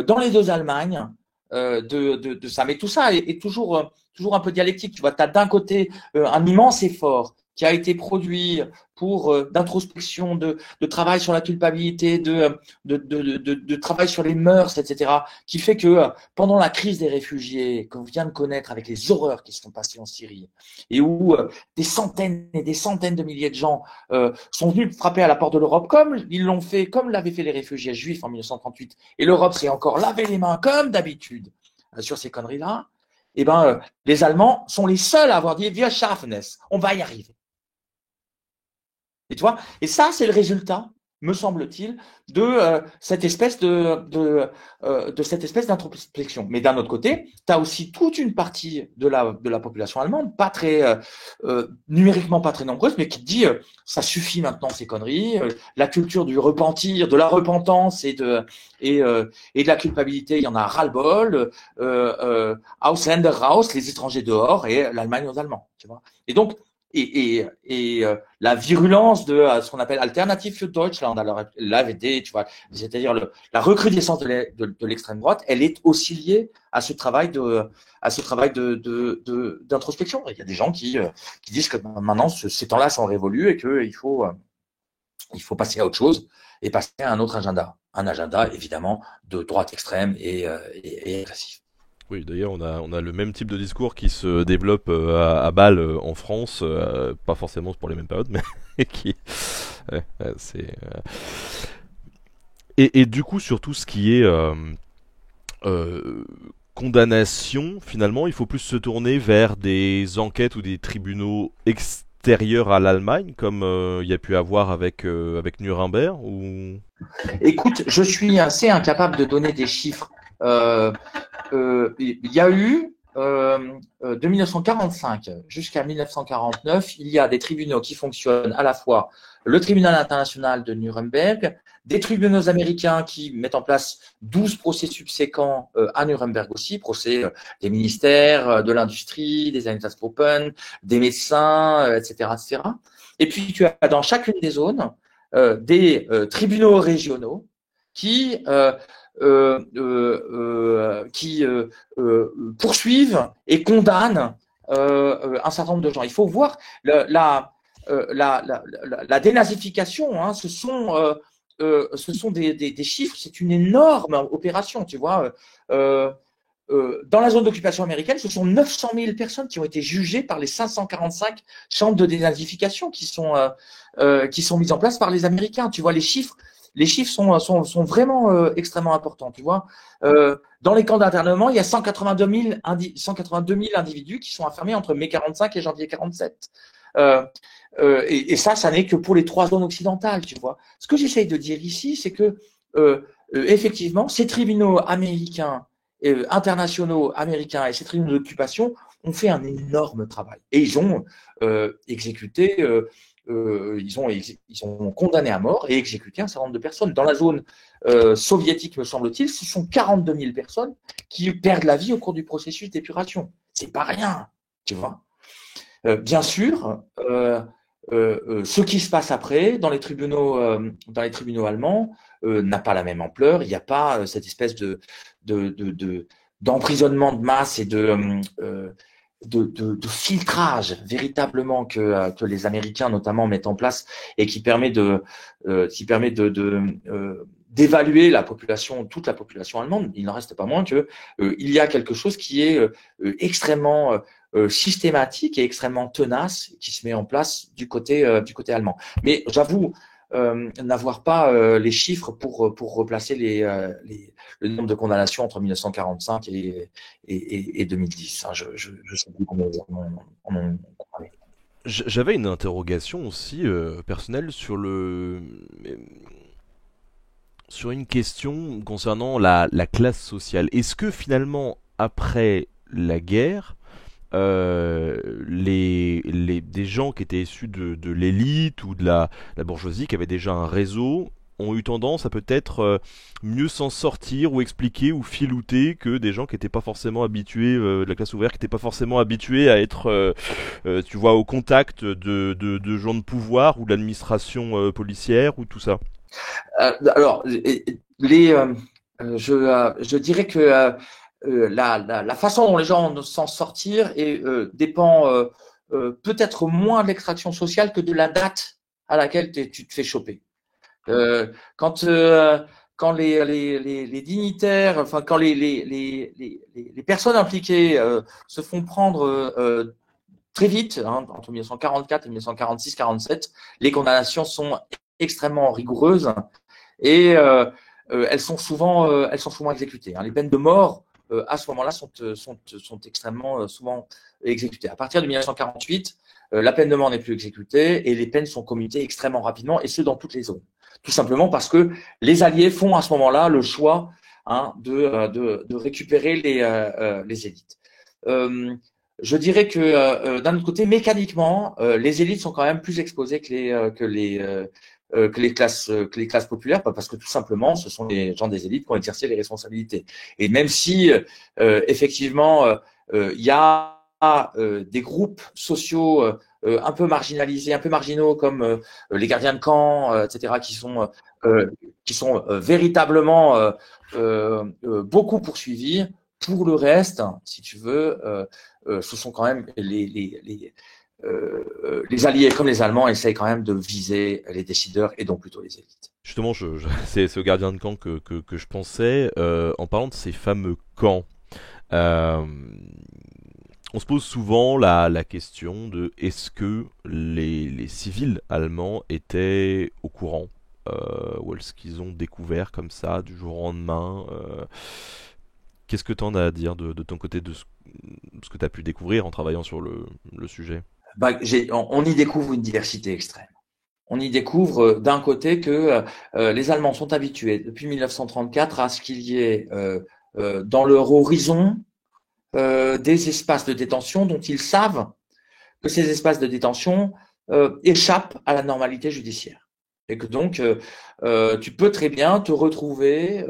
dans les deux Allemagnes de ça. Mais tout ça est toujours un peu dialectique. Tu vois, tu as d'un côté un immense effort qui a été produit pour d'introspection, de travail sur la culpabilité, de travail sur les mœurs, etc., qui fait que pendant la crise des réfugiés qu'on vient de connaître avec les horreurs qui se sont passées en Syrie, et où des centaines et des centaines de milliers de gens sont venus frapper à la porte de l'Europe, comme ils l'ont fait, comme l'avaient fait les réfugiés juifs en 1938, et l'Europe s'est encore lavé les mains comme d'habitude sur ces conneries-là, et les Allemands sont les seuls à avoir dit wir schaffen es, on va y arriver. Et tu vois, et ça, c'est le résultat, me semble-t-il, de cette espèce cette espèce d'introspection. Mais d'un autre côté, tu as aussi toute une partie de la population allemande, pas très numériquement pas très nombreuse, mais qui te dit ça suffit maintenant ces conneries, la culture du repentir, de la repentance et de la culpabilité, il y en a ras-le-bol, Ausländer raus, les étrangers dehors et l'Allemagne aux Allemands, tu vois. Et donc la virulence de ce qu'on appelle Alternative für Deutschland, alors l'AfD, tu vois, c'est-à-dire la recrudescence de l'extrême droite, elle est aussi liée à ce travail d'introspection. Il y a des gens qui disent que maintenant ces temps-là sont révolus et qu'il faut passer à autre chose et passer à un autre agenda, évidemment de droite extrême et agressif. Oui, d'ailleurs, on a le même type de discours qui se développe à Bâle en France, pas forcément pour les mêmes périodes, mais qui. C'est. Et du coup, sur tout ce qui est condamnation, finalement, il faut plus se tourner vers des enquêtes ou des tribunaux extérieurs à l'Allemagne, comme il y a pu avoir avec Nuremberg ou... Écoute, je suis assez incapable de donner des chiffres. Il y a eu de 1945 jusqu'à 1949, il y a des tribunaux qui fonctionnent à la fois le tribunal international de Nuremberg, des tribunaux américains qui mettent en place 12 procès subséquents à Nuremberg aussi, procès des ministères, de l'industrie, des Einsatzgruppen, des médecins, etc., etc. Et puis tu as dans chacune des zones des tribunaux régionaux qui poursuivent et condamnent un certain nombre de gens. Il faut voir la dénazification. Hein, ce sont ce sont des chiffres, c'est une énorme opération, tu vois. Dans la zone d'occupation américaine, ce sont 900 000 personnes qui ont été jugées par les 545 chambres de dénazification qui sont mises en place par les Américains. Tu vois, les chiffres sont vraiment extrêmement importants. Tu vois, dans les camps d'internement, il y a 182 000 individus qui sont enfermés entre mai 45 et janvier 47. Et ça n'est que pour les 3 zones occidentales. Tu vois, ce que j'essaye de dire ici, c'est que effectivement, ces tribunaux américains, internationaux américains et ces tribunaux d'occupation ont fait un énorme travail. Et ils ont exécuté, ils ont condamné à mort et exécuté un certain nombre de personnes. Dans la zone soviétique, me semble-t-il, ce sont 42 000 personnes qui perdent la vie au cours du processus d'épuration. C'est pas rien, tu vois. Bien sûr, ce qui se passe après dans les tribunaux allemands n'a pas la même ampleur. Il n'y a pas cette espèce d'emprisonnement de masse et de filtrage véritablement que les Américains notamment mettent en place et qui permet d'évaluer la population, toute la population allemande. Il n'en reste pas moins que il y a quelque chose qui est extrêmement systématique et extrêmement tenace qui se met en place du côté allemand. Mais j'avoue n'avoir pas les chiffres pour replacer le nombre de condamnations entre 1945 et 2010. Hein, je sais plus combien on en parlait. J'avais une interrogation aussi personnelle sur une question concernant la classe sociale. Est-ce que finalement, après la guerre, des gens qui étaient issus de l'élite ou de la bourgeoisie, qui avaient déjà un réseau, ont eu tendance à peut-être mieux s'en sortir ou expliquer ou filouter que des gens qui n'étaient pas forcément habitués, de la classe ouvrière, qui n'étaient pas forcément habitués à être, tu vois, au contact de gens de pouvoir ou de l'administration policière ou tout ça. Alors, je dirais que la façon dont les gens vont s'en sortir dépend peut-être moins de l'extraction sociale que de la date à laquelle tu te fais choper. Quand les dignitaires, enfin quand les personnes impliquées se font prendre très vite, hein, entre 1944 et 1946-47, les condamnations sont extrêmement rigoureuses et elles sont souvent exécutées. Hein. Les peines de mort à ce moment-là sont extrêmement souvent exécutées. À partir de 1948, la peine de mort n'est plus exécutée et les peines sont commutées extrêmement rapidement, et ce dans toutes les zones. Tout simplement parce que les Alliés font à ce moment-là le choix de récupérer les élites. Je dirais que d'un autre côté, mécaniquement, les élites sont quand même plus exposées que les classes populaires, parce que tout simplement, ce sont les gens des élites qui ont exercé les responsabilités. Et même si effectivement, il y a des groupes sociaux un peu marginalisés, un peu marginaux, comme les gardiens de camp, etc., qui sont véritablement beaucoup poursuivis. Pour le reste, si tu veux, ce sont quand même les Alliés comme les Allemands essayent quand même de viser les décideurs et donc plutôt les élites. Justement, c'est ce gardien de camp que je pensais, en parlant de ces fameux camps. Euh, on se pose souvent la question de est-ce que les civils allemands étaient au courant ou est-ce qu'ils ont découvert comme ça du jour au lendemain. Qu'est-ce que tu en as à dire de ton côté de ce que tu as pu découvrir en travaillant sur le sujet? On y découvre une diversité extrême. On y découvre d'un côté que les Allemands sont habitués depuis 1934 à ce qu'il y ait dans leur horizon des espaces de détention dont ils savent que ces espaces de détention échappent à la normalité judiciaire. Et que donc, tu peux très bien te retrouver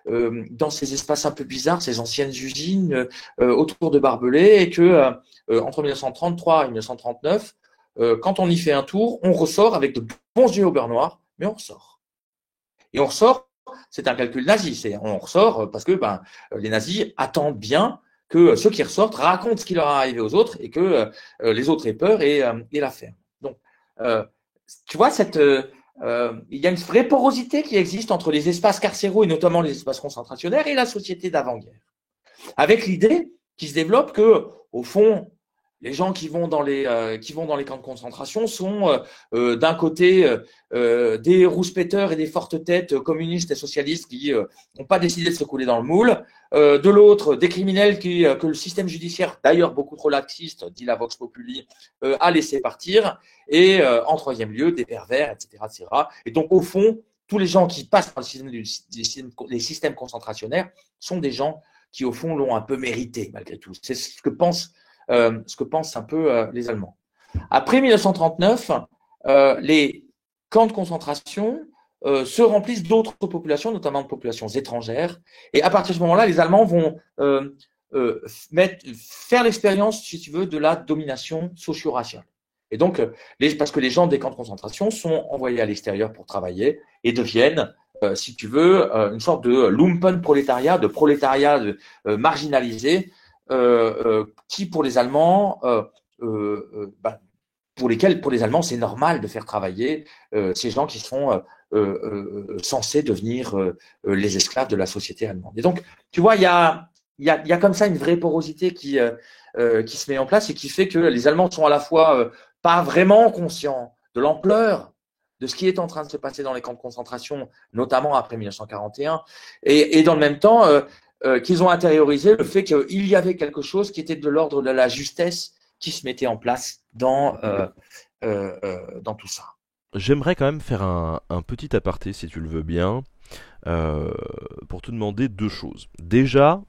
dans ces espaces un peu bizarres, ces anciennes usines autour de barbelés, et que entre 1933 et 1939, quand on y fait un tour, on ressort avec de bons yeux au beurre noir, mais on ressort. Et on ressort, c'est un calcul nazi, on ressort parce que les nazis attendent bien que ceux qui ressortent racontent ce qui leur est arrivé aux autres et que les autres aient peur et la ferment. Donc, tu vois, il y a une vraie porosité qui existe entre les espaces carcéraux et notamment les espaces concentrationnaires et la société d'avant-guerre. Avec l'idée qui se développe que, au fond, les gens qui vont dans les camps de concentration sont d'un côté des rouspéteurs et des fortes têtes communistes et socialistes qui n'ont pas décidé de se couler dans le moule, de l'autre des criminels que le système judiciaire, d'ailleurs beaucoup trop laxiste, dit la Vox Populi, a laissé partir, et en troisième lieu des pervers, etc., etc. Et donc au fond, tous les gens qui passent par les systèmes concentrationnaires sont des gens qui au fond l'ont un peu mérité malgré tout. C'est ce que pensent un peu les Allemands. Après 1939, les camps de concentration se remplissent d'autres populations, notamment de populations étrangères. Et à partir de ce moment-là, les Allemands vont faire l'expérience, si tu veux, de la domination socio-raciale. Et donc, parce que les gens des camps de concentration sont envoyés à l'extérieur pour travailler et deviennent, si tu veux, une sorte de lumpenprolétariat, de prolétariat marginalisé, qui pour les Allemands, pour les Allemands, c'est normal de faire travailler ces gens qui sont censés devenir les esclaves de la société allemande. Et donc, tu vois, il y a comme ça une vraie porosité qui se met en place et qui fait que les Allemands sont à la fois pas vraiment conscients de l'ampleur de ce qui est en train de se passer dans les camps de concentration, notamment après 1941, et dans le même temps, qu'ils ont intériorisé le fait qu'il y avait quelque chose qui était de l'ordre de la justesse qui se mettait en place dans tout ça. J'aimerais quand même faire un petit aparté, si tu le veux bien, pour te demander deux choses. Déjà,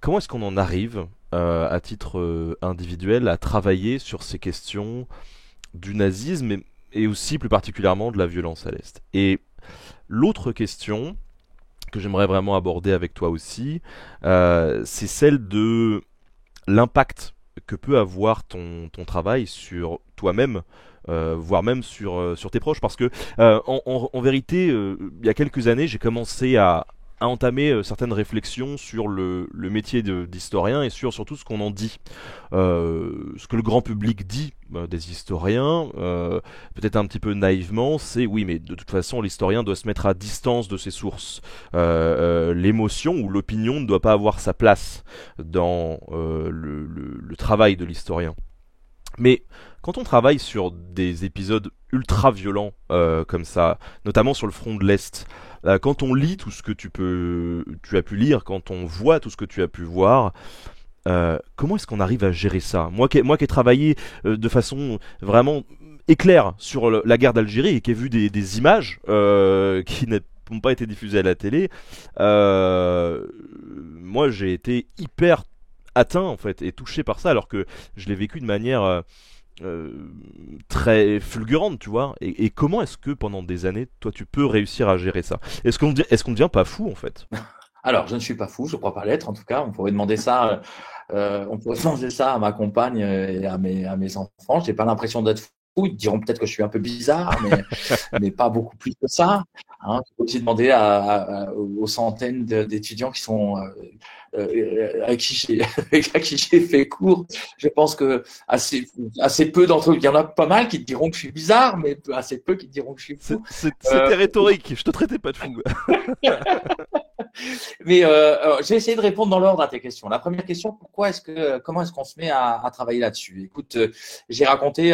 comment est-ce qu'on en arrive, à titre individuel, à travailler sur ces questions du nazisme et aussi plus particulièrement de la violence à l'Est? Et l'autre question que j'aimerais vraiment aborder avec toi aussi, c'est celle de l'impact que peut avoir ton travail sur toi-même, voire même sur tes proches. Parce que, en vérité, il y a quelques années, j'ai commencé à entamer certaines réflexions sur le métier d'historien et sur surtout ce qu'on en dit. Ce que le grand public dit des historiens, peut-être un petit peu naïvement, c'est oui, mais de toute façon, l'historien doit se mettre à distance de ses sources. L'émotion ou l'opinion ne doit pas avoir sa place dans le travail de l'historien. Mais quand on travaille sur des épisodes ultra violents comme ça, notamment sur le front de l'Est, quand on lit tout ce que tu as pu lire, quand on voit tout ce que tu as pu voir, comment est-ce qu'on arrive à gérer ça? Moi qui ai travaillé de façon vraiment éclair sur la guerre d'Algérie et qui ai vu des images qui n'ont pas été diffusées à la télé, moi j'ai été hyper atteint en fait et touché par ça alors que je l'ai vécu de manière très fulgurante, tu vois. Et comment est-ce que pendant des années, toi, tu peux réussir à gérer ça? Est-ce qu'on devient pas fou en fait? Alors, je ne suis pas fou, je crois pas l'être. En tout cas, on pourrait demander ça à ma compagne et à mes enfants. J'ai pas l'impression d'être fou. Ils diront peut-être que je suis un peu bizarre, mais pas beaucoup plus que ça. Hein. Je peux aussi demander aux centaines d'étudiants qui sont à qui j'ai fait cours. Je pense que assez peu d'entre eux, il y en a pas mal qui te diront que je suis bizarre, mais assez peu qui te diront que je suis fou. C'était rhétorique. Je te traitais pas de fou. Mais j'ai essayé de répondre dans l'ordre à tes questions. La première question, comment est-ce qu'on se met à travailler là-dessus? Écoute, j'ai raconté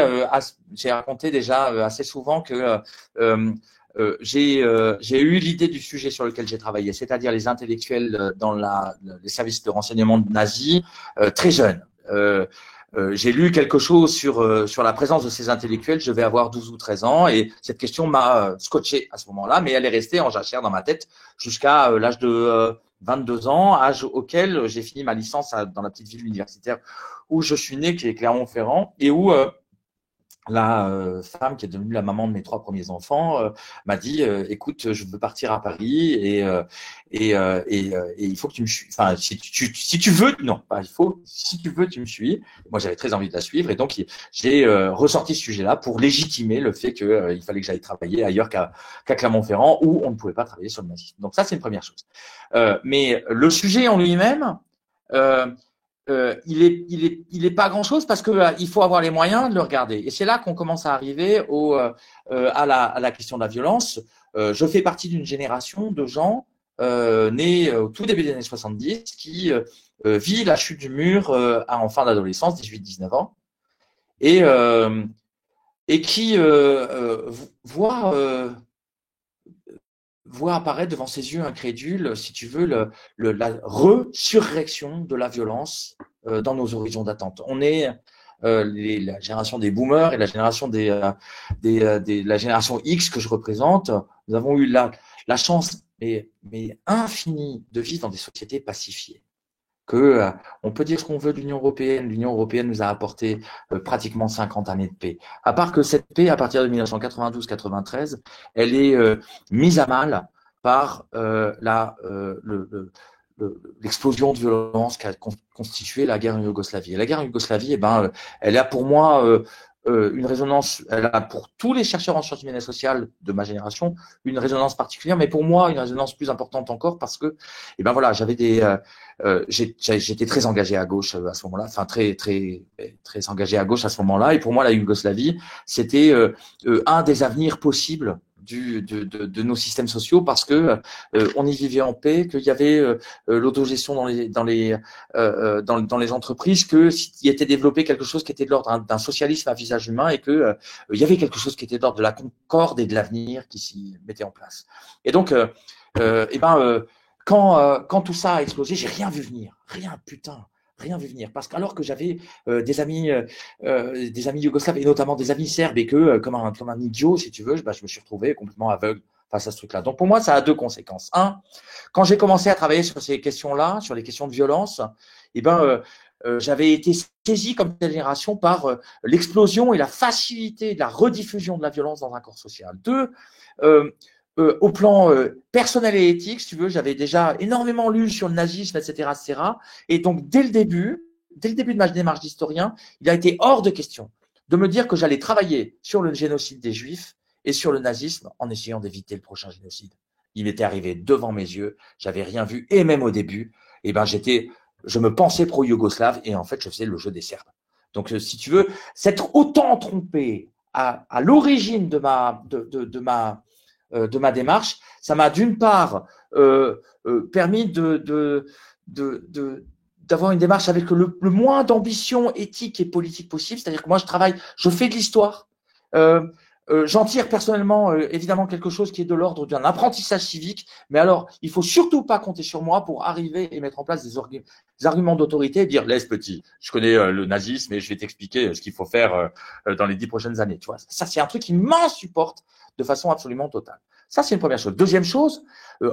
déjà assez souvent que j'ai eu l'idée du sujet sur lequel j'ai travaillé, c'est-à-dire les intellectuels dans les services de renseignement nazis, très jeunes. J'ai lu quelque chose sur la présence de ces intellectuels, je vais avoir 12 ou 13 ans, et cette question m'a scotché à ce moment-là, mais elle est restée en jachère dans ma tête jusqu'à l'âge de 22 ans, âge auquel j'ai fini ma licence dans la petite ville universitaire où je suis né, qui est Clermont-Ferrand, et où la femme qui est devenue la maman de mes 3 premiers enfants m'a dit écoute, je veux partir à Paris et il faut que tu me suives. Enfin, si tu veux, non, pas il faut. Si tu veux, tu me suis. Moi, j'avais très envie de la suivre et donc j'ai ressorti ce sujet-là pour légitimer le fait que il fallait que j'aille travailler ailleurs qu'à Clermont-Ferrand où on ne pouvait pas travailler sur le nazisme. Donc ça, c'est une première chose. Mais le sujet en lui-même, il est pas grand-chose parce que il faut avoir les moyens de le regarder. Et c'est là qu'on commence à arriver à la question de la violence. Je fais partie d'une génération de gens nés au tout début des années 70 qui vit la chute du mur en fin d'adolescence, 18-19 ans, et, euh, et qui voit apparaître devant ses yeux incrédules, si tu veux, la resurrection de la violence dans nos horizons d'attente. On est la génération des boomers et la génération la génération X que je représente. Nous avons eu la chance, mais infinie, de vivre dans des sociétés pacifiées. On peut dire ce qu'on veut de l'Union européenne. L'Union européenne nous a apporté pratiquement 50 années de paix. À part que cette paix, à partir de 1992-93, elle est mise à mal par l'explosion de violence qu'a constitué la guerre en Yougoslavie. Et la guerre en Yougoslavie, elle a pour moi une résonance, elle a pour tous les chercheurs en sciences humaines et sociales de ma génération une résonance particulière, mais pour moi une résonance plus importante encore parce que, voilà, j'étais très engagé à gauche à ce moment-là, enfin très engagé à gauche à ce moment-là, et pour moi la Yougoslavie c'était un des avenirs possibles de nos systèmes sociaux parce que on y vivait en paix, qu'il y avait l'autogestion dans les entreprises, qu'il y était développé quelque chose qui était de l'ordre d'un socialisme à visage humain et que il y avait quelque chose qui était de l'ordre de la concorde et de l'avenir qui s'y mettait en place. Et donc, quand tout ça a explosé, j'ai rien vu venir, rien vu venir, parce qu'alors que j'avais des amis yougoslaves et notamment des amis serbes et que comme un idiot, si tu veux, je me suis retrouvé complètement aveugle face à ce truc-là. Donc pour moi, ça a deux conséquences. Un, quand j'ai commencé à travailler sur ces questions-là, sur les questions de violence, j'avais été saisi comme génération par l'explosion et la facilité de la rediffusion de la violence dans un corps social. Deux, au plan personnel et éthique, si tu veux, j'avais déjà énormément lu sur le nazisme, etc., etc. Et donc, dès le début de ma démarche d'historien, il a été hors de question de me dire que j'allais travailler sur le génocide des Juifs et sur le nazisme en essayant d'éviter le prochain génocide. Il m'était arrivé devant mes yeux, j'avais rien vu, et même au début, je me pensais pro-yougoslave et en fait, je faisais le jeu des Serbes. Donc, si tu veux, s'être autant trompé à l'origine de ma démarche, ça m'a d'une part permis d'avoir une démarche avec le moins d'ambition éthique et politique possible. C'est-à-dire que moi, je fais de l'histoire. J'en tire personnellement évidemment quelque chose qui est de l'ordre d'un apprentissage civique, mais alors il faut surtout pas compter sur moi pour arriver et mettre en place des arguments d'autorité et dire laisse petit, je connais le nazisme et je vais t'expliquer ce qu'il faut faire dans les 10 prochaines années. Tu vois, ça c'est un truc qui m'insupporte de façon absolument totale. Ça c'est une première chose. Deuxième chose,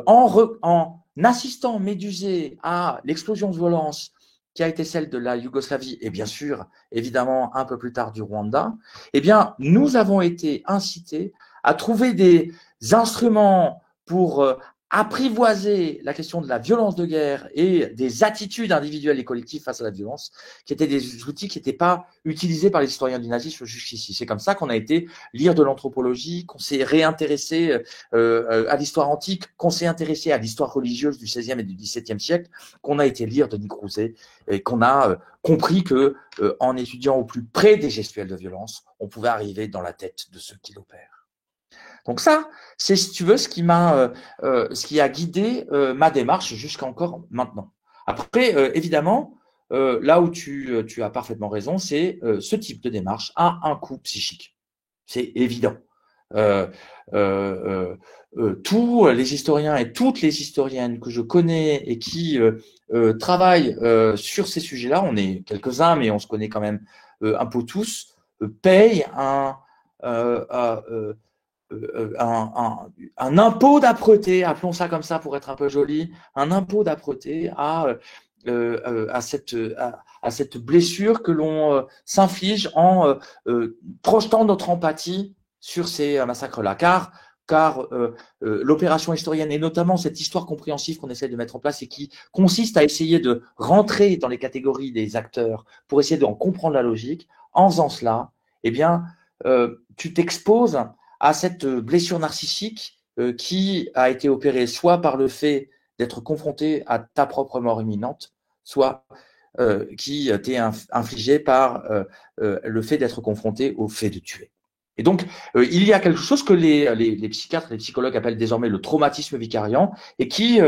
en assistant médusé à l'explosion de violence qui a été celle de la Yougoslavie et bien sûr, évidemment, un peu plus tard du Rwanda, nous avons été incités à trouver des instruments pour apprivoiser la question de la violence de guerre et des attitudes individuelles et collectives face à la violence, qui étaient des outils qui n'étaient pas utilisés par les historiens du nazisme jusqu'ici. C'est comme ça qu'on a été lire de l'anthropologie, qu'on s'est réintéressé à l'histoire antique, qu'on s'est intéressé à l'histoire religieuse du XVIe et du XVIIe siècle, qu'on a été lire Denis Crouzet et qu'on a compris que en étudiant au plus près des gestuels de violence, on pouvait arriver dans la tête de ceux qui l'opèrent. Donc ça, c'est, si tu veux, ce qui a guidé ma démarche jusqu'à encore maintenant. Après, évidemment, là où tu as parfaitement raison, c'est ce type de démarche a un coût psychique. C'est évident. Tous les historiens et toutes les historiennes que je connais et qui travaillent sur ces sujets-là, on est quelques-uns, mais on se connaît quand même un peu tous, payent un impôt d'âpreté, appelons ça comme ça pour être un peu joli, un impôt d'âpreté à cette blessure que l'on s'inflige en projetant notre empathie sur ces massacres-là. Car l'opération historienne, et notamment cette histoire compréhensive qu'on essaie de mettre en place et qui consiste à essayer de rentrer dans les catégories des acteurs pour essayer d'en comprendre la logique, en faisant cela, tu t'exposes à cette blessure narcissique qui a été opérée soit par le fait d'être confronté à ta propre mort imminente, soit qui t'est infligé par le fait d'être confronté au fait de tuer. Et donc, il y a quelque chose que les psychiatres, les psychologues appellent désormais le traumatisme vicariant et qui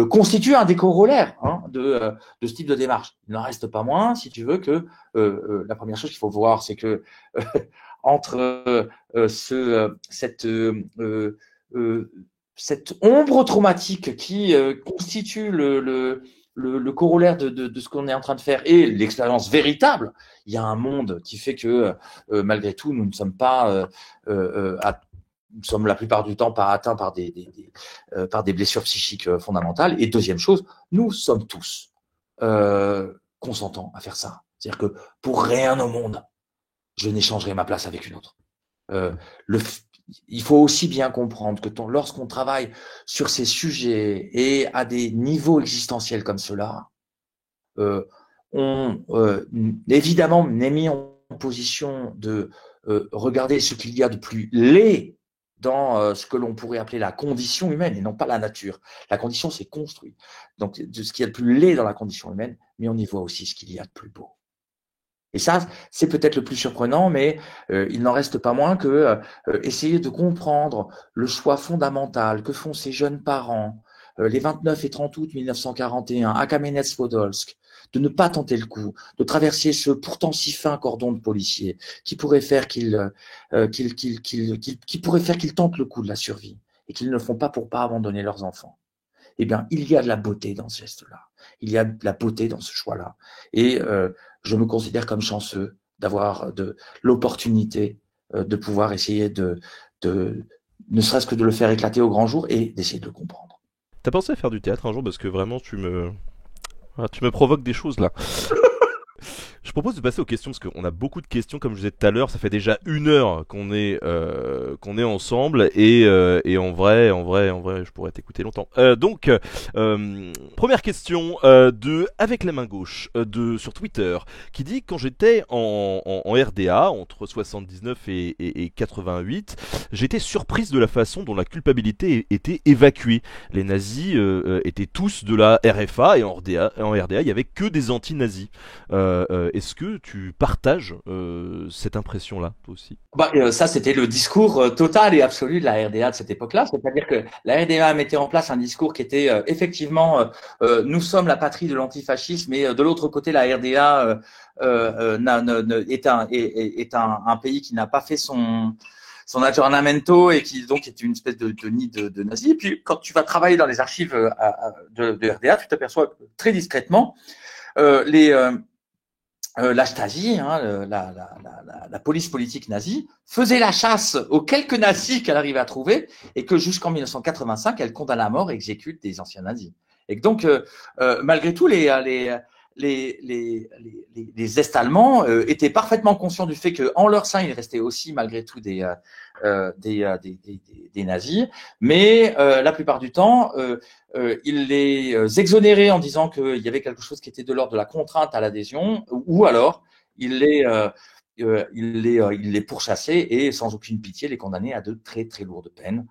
constitue un des corollaires de ce type de démarche. Il n'en reste pas moins, si tu veux, que la première chose qu'il faut voir, c'est que entre cette ombre traumatique qui constitue le corollaire de ce qu'on est en train de faire et l'expérience véritable, il y a un monde qui fait que malgré tout, nous ne sommes pas, nous sommes la plupart du temps pas atteints par des blessures psychiques fondamentales. Et deuxième chose, nous sommes tous consentants à faire ça. C'est-à-dire que pour rien au monde, je n'échangerai ma place avec une autre. Il faut aussi bien comprendre que lorsqu'on travaille sur ces sujets et à des niveaux existentiels comme cela, on évidemment n'est mis en position de regarder ce qu'il y a de plus laid dans ce que l'on pourrait appeler la condition humaine et non pas la nature. La condition, c'est construit. Donc, de ce qu'il y a de plus laid dans la condition humaine, mais on y voit aussi ce qu'il y a de plus beau. Et ça, c'est peut-être le plus surprenant, mais il n'en reste pas moins que essayer de comprendre le choix fondamental que font ces jeunes parents, les 29 et 30 août 1941, à Kamenets-Podolsk, de ne pas tenter le coup, de traverser ce pourtant si fin cordon de policiers qui pourrait faire qu'ils tentent le coup de la survie et qu'ils ne le font pas pour pas abandonner leurs enfants. Eh bien, il y a de la beauté dans ce geste-là. Il y a de la beauté dans ce choix-là. Et je me considère comme chanceux d'avoir l'opportunité de pouvoir essayer ne serait-ce que de le faire éclater au grand jour et d'essayer de le comprendre. T'as pensé à faire du théâtre un jour parce que vraiment tu me provoques des choses là. Je propose de passer aux questions parce qu'on a beaucoup de questions, comme je disais tout à l'heure. Ça fait déjà 1 heure qu'on est ensemble et en vrai, je pourrais t'écouter longtemps. Donc, première question de Avec la main gauche sur Twitter qui dit: quand j'étais en RDA entre 79 et 88, j'étais surprise de la façon dont la culpabilité était évacuée. Les nazis étaient tous de la RFA et en RDA, il y avait que des anti-nazis. Est-ce que tu partages cette impression-là, toi aussi? Ça, c'était le discours total et absolu de la RDA de cette époque-là. C'est-à-dire que la RDA mettait en place un discours qui était effectivement nous sommes la patrie de l'antifascisme, et de l'autre côté, la RDA est un pays qui n'a pas fait son aggiornamento et qui donc est une espèce de nid de nazis. Et puis, quand tu vas travailler dans les archives de RDA, tu t'aperçois très discrètement la Stasi, la police politique nazie, faisait la chasse aux quelques nazis qu'elle arrivait à trouver et que jusqu'en 1985, elle condamne à mort et exécute des anciens nazis. Et donc, malgré tout, les Est-Allemands étaient parfaitement conscients du fait qu'en leur sein, il restait aussi malgré tout des nazis, mais la plupart du temps, ils les exonéraient en disant qu'il y avait quelque chose qui était de l'ordre de la contrainte à l'adhésion, ou alors ils les pourchassaient et sans aucune pitié les condamnaient à de très très lourdes peines,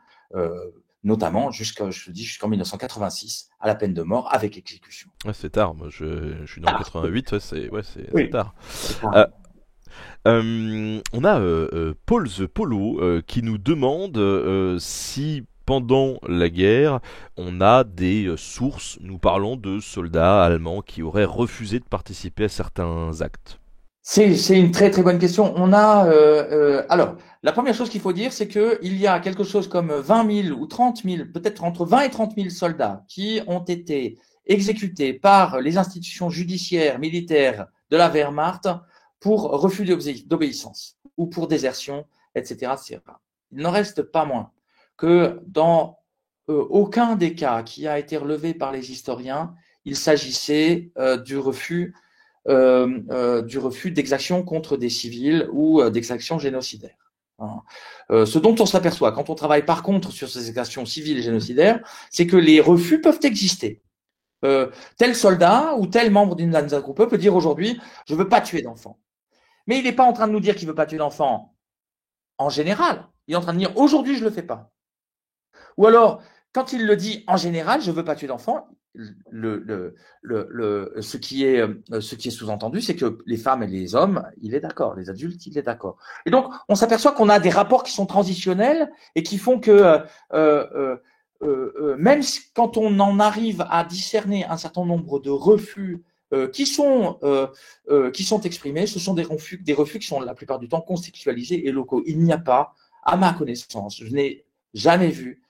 notamment jusqu'en 1986 à la peine de mort avec exécution. Ouais, c'est tard. Moi, je suis né en 88. C'est Oui. tard. On a Paul the Polo qui nous demande si pendant la guerre on a des sources nous parlant de soldats allemands qui auraient refusé de participer à certains actes. C'est une très très bonne question. On a alors la première chose qu'il faut dire, c'est que il y a quelque chose comme 20 000 ou 30 000, peut-être entre 20 et 30 000 soldats qui ont été exécutés par les institutions judiciaires militaires de la Wehrmacht pour refus d'obéissance ou pour désertion, etc., etc. Il n'en reste pas moins que dans aucun des cas qui a été relevé par les historiens, il s'agissait du refus d'exactions contre des civils ou d'exactions génocidaires. Ce dont on s'aperçoit quand on travaille par contre sur ces exactions civiles et génocidaires, c'est que les refus peuvent exister. Tel soldat ou tel membre d'une Einsatzgruppe peut dire aujourd'hui « je ne veux pas tuer d'enfants ». Mais il n'est pas en train de nous dire qu'il ne veut pas tuer d'enfants en général. Il est en train de dire « aujourd'hui je ne le fais pas ». Ou alors, quand il le dit en général « je ne veux pas tuer d'enfants », ce qui est sous-entendu, c'est que les femmes et les hommes, il est d'accord, les adultes, il est d'accord. Et donc, on s'aperçoit qu'on a des rapports qui sont transitionnels et qui font que même quand on en arrive à discerner un certain nombre de refus qui sont exprimés, ce sont des refus qui sont la plupart du temps contextualisés et locaux. Il n'y a pas, à ma connaissance, je n'ai jamais vu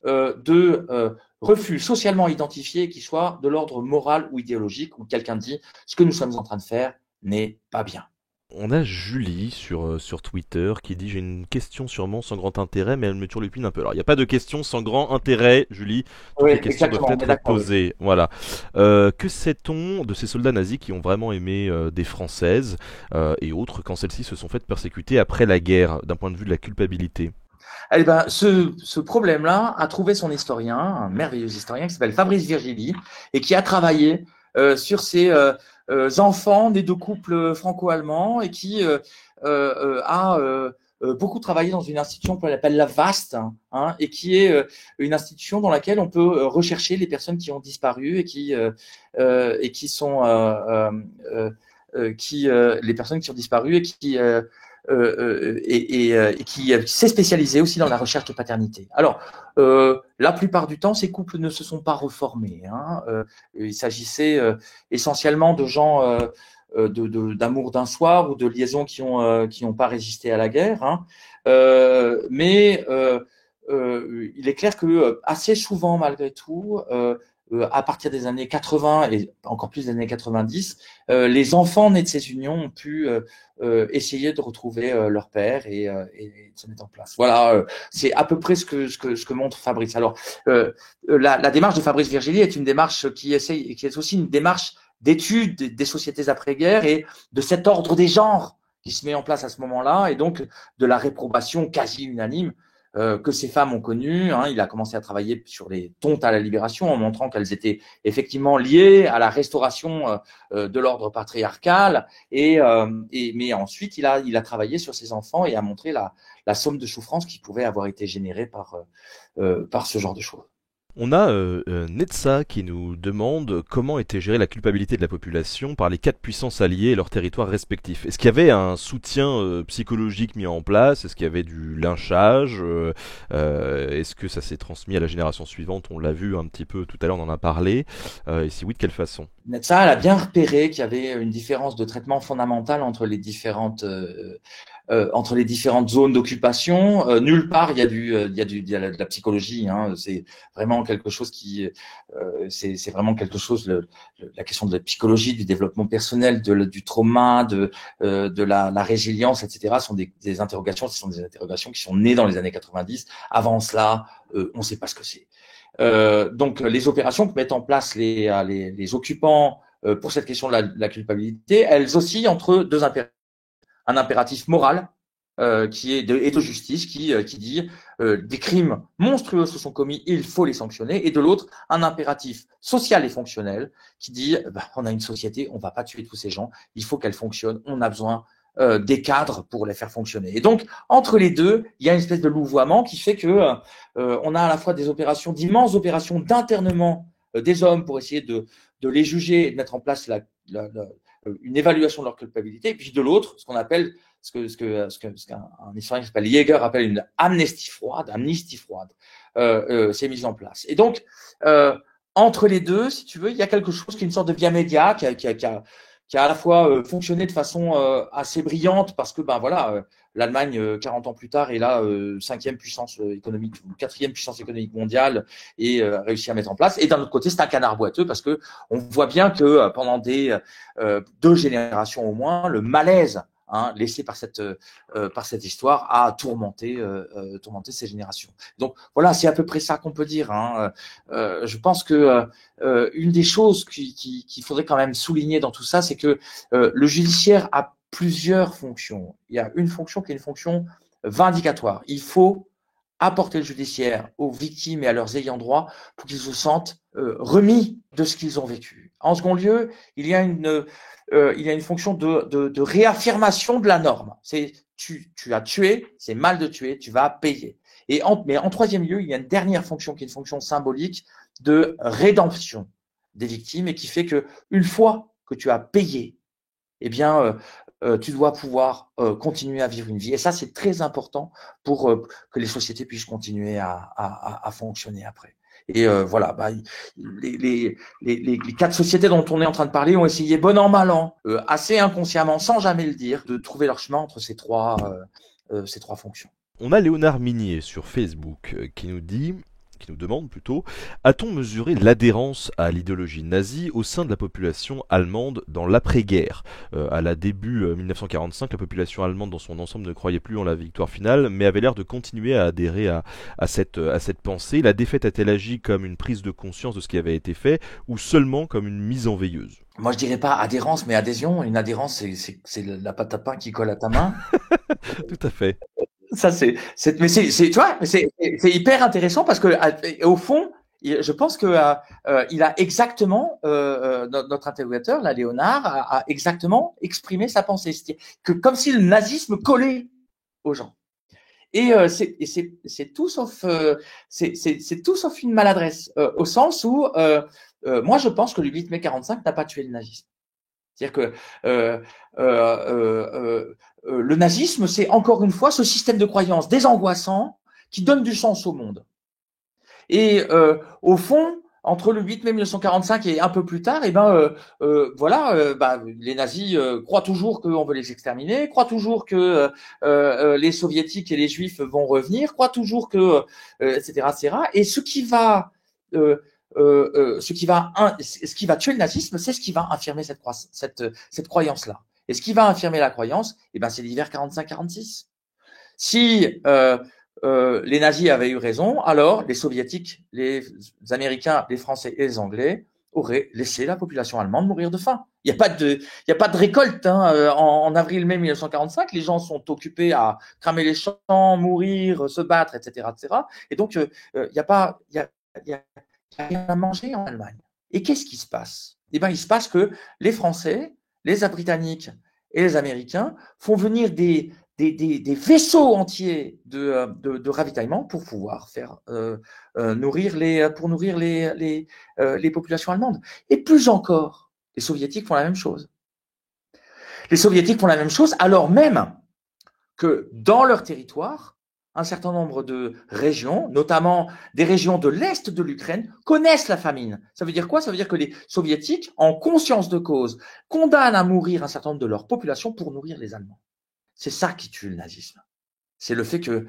de refus socialement identifié qui soit de l'ordre moral ou idéologique, où quelqu'un dit ce que nous sommes en train de faire n'est pas bien. On a Julie sur Twitter qui dit: j'ai une question sûrement sans grand intérêt, mais elle me turlupine un peu. Alors, il n'y a pas de question sans grand intérêt, Julie. Toutes Oui, les questions doivent exactement, être posées. Oui. Voilà. Que sait-on de ces soldats nazis qui ont vraiment aimé des Françaises et autres quand celles-ci se sont faites persécuter après la guerre, d'un point de vue de la culpabilité? Eh ben, ce problème-là a trouvé son historien, un merveilleux historien qui s'appelle Fabrice Virgili, et qui a travaillé sur ces enfants nés de couples franco-allemands et qui a beaucoup travaillé dans une institution qu'on appelle la VAST, hein, et qui est une institution dans laquelle on peut rechercher les personnes qui ont disparu et qui sont les personnes qui ont disparu et qui s'est spécialisé aussi dans la recherche de paternité. Alors, la plupart du temps, ces couples ne se sont pas reformés. Hein. Il s'agissait essentiellement de gens d'amour d'un soir ou de liaisons qui ont pas résisté à la guerre. Hein. Mais il est clair que assez souvent, malgré tout, à partir des années 80 et encore plus des années 90, les enfants nés de ces unions ont pu essayer de retrouver leur père et de se mettre en place. Voilà, c'est à peu près ce que montre Fabrice. Alors, la démarche de Fabrice Virgili est une démarche qui est aussi une démarche d'étude des sociétés après-guerre et de cet ordre des genres qui se met en place à ce moment-là, et donc de la réprobation quasi unanime que ces femmes ont connu. Hein. Il a commencé à travailler sur les tontes à la libération en montrant qu'elles étaient effectivement liées à la restauration de l'ordre patriarcal. Mais ensuite, il a travaillé sur ses enfants et a montré la somme de souffrance qui pouvait avoir été générée par ce genre de choses. On a Netsa qui nous demande comment était gérée la culpabilité de la population par les quatre puissances alliées et leurs territoires respectifs. Est-ce qu'il y avait un soutien psychologique mis en place? Est-ce qu'il y avait du lynchage? Est-ce que ça s'est transmis à la génération suivante? On l'a vu un petit peu tout à l'heure, on en a parlé. Et si oui, de quelle façon? Netsa, elle a bien repéré qu'il y avait une différence de traitement fondamentale entre les différentes zones d'occupation. Nulle part il y a de la psychologie. Hein. C'est vraiment quelque chose c'est vraiment quelque chose. La question de la psychologie, du développement personnel, du trauma, de la résilience, etc. sont des interrogations. Ce sont des interrogations qui sont nées dans les années 90. Avant cela, on ne sait pas ce que c'est. Donc, les opérations que mettent en place les occupants pour cette question de la culpabilité, elles oscillent entre deux impératifs. Un impératif moral et de justice qui dit des crimes monstrueux se sont commis, il faut les sanctionner, et de l'autre un impératif social et fonctionnel qui dit on a une société, on va pas tuer tous ces gens, il faut qu'elle fonctionne, on a besoin des cadres pour les faire fonctionner. Et donc entre les deux, il y a une espèce de louvoiement qui fait que on a à la fois d'immenses opérations d'internement des hommes pour essayer de les juger et de mettre en place une évaluation de leur culpabilité, et puis de l'autre, ce qu'on appelle, ce qu'un historien qui s'appelle Jäger appelle une amnistie froide, c'est mis en place. Et donc, entre les deux, si tu veux, il y a quelque chose qui est une sorte de via média qui a à la fois fonctionné de façon assez brillante parce que l'Allemagne 40 ans plus tard est la cinquième puissance économique ou quatrième puissance économique mondiale et a réussi à mettre en place. Et d'un autre côté, c'est un canard boiteux parce que on voit bien que pendant deux générations au moins, le malaise laissé par cette histoire a tourmenté ces générations. Donc voilà, c'est à peu près ça qu'on peut dire. Je pense que une des choses qu'il faudrait quand même souligner dans tout ça, c'est que le judiciaire a plusieurs fonctions. Il y a une fonction qui est une fonction vindicatoire. Il faut apporter le judiciaire aux victimes et à leurs ayants droit pour qu'ils se sentent remis de ce qu'ils ont vécu. En second lieu, il y a une fonction de réaffirmation de la norme. C'est tu as tué, c'est mal de tuer, tu vas payer. Mais en troisième lieu, il y a une dernière fonction qui est une fonction symbolique de rédemption. des victimes et qui fait que une fois que tu as payé, eh bien, tu dois pouvoir continuer à vivre une vie. Et ça, c'est très important pour que les sociétés puissent continuer à fonctionner après. Et voilà, bah, les 4 sociétés dont on est en train de parler ont essayé bon an, mal an, assez inconsciemment, sans jamais le dire, de trouver leur chemin entre ces trois fonctions. On a Léonard Minier sur Facebook qui nous demande plutôt, a-t-on mesuré l'adhérence à l'idéologie nazie au sein de la population allemande dans l'après-guerre À la début 1945, la population allemande dans son ensemble ne croyait plus en la victoire finale, mais avait l'air de continuer à adhérer à cette pensée. La défaite a-t-elle agi comme une prise de conscience de ce qui avait été fait, ou seulement comme une mise en veilleuse? Moi, je dirais pas adhérence, mais adhésion. Une adhérence, c'est la pâte à pain qui colle à ta main. Tout à fait. Ça, mais tu vois, c'est hyper intéressant parce que, au fond, je pense que il a exactement notre interrogateur, là, Léonard, a exactement exprimé sa pensée, c'est-à-dire que comme si le nazisme collait aux gens. Et c'est tout sauf c'est tout sauf une maladresse au sens où moi je pense que le 8 mai 45 n'a pas tué le nazisme. C'est-à-dire que le nazisme, c'est encore une fois ce système de croyance désangoissant qui donne du sens au monde. Et au fond, entre le 8 mai 1945 et un peu plus tard, les nazis croient toujours qu'on veut les exterminer, croient toujours que les soviétiques et les juifs vont revenir, croient toujours que etc., etc. Et ce qui va tuer le nazisme, c'est ce qui va infirmer cette croyance-là. Et ce qui va infirmer la croyance, c'est l'hiver 45-46. Si les nazis avaient eu raison, alors les soviétiques, les américains, les français et les anglais auraient laissé la population allemande mourir de faim. Il n'y a pas de récolte en avril-mai 1945. Les gens sont occupés à cramer les champs, mourir, se battre, etc., etc. Et donc il n'y a rien à manger en Allemagne. Et qu'est-ce qui se passe? Il se passe que les Français, les Britanniques et les Américains font venir des vaisseaux entiers de ravitaillement pour pouvoir nourrir les populations allemandes. Et plus encore, les Soviétiques font la même chose. Les Soviétiques font la même chose alors même que dans leur territoire, un certain nombre de régions, notamment des régions de l'Est de l'Ukraine, connaissent la famine. Ça veut dire quoi? Ça veut dire que les Soviétiques, en conscience de cause, condamnent à mourir un certain nombre de leur population pour nourrir les Allemands. C'est ça qui tue le nazisme. C'est le fait que,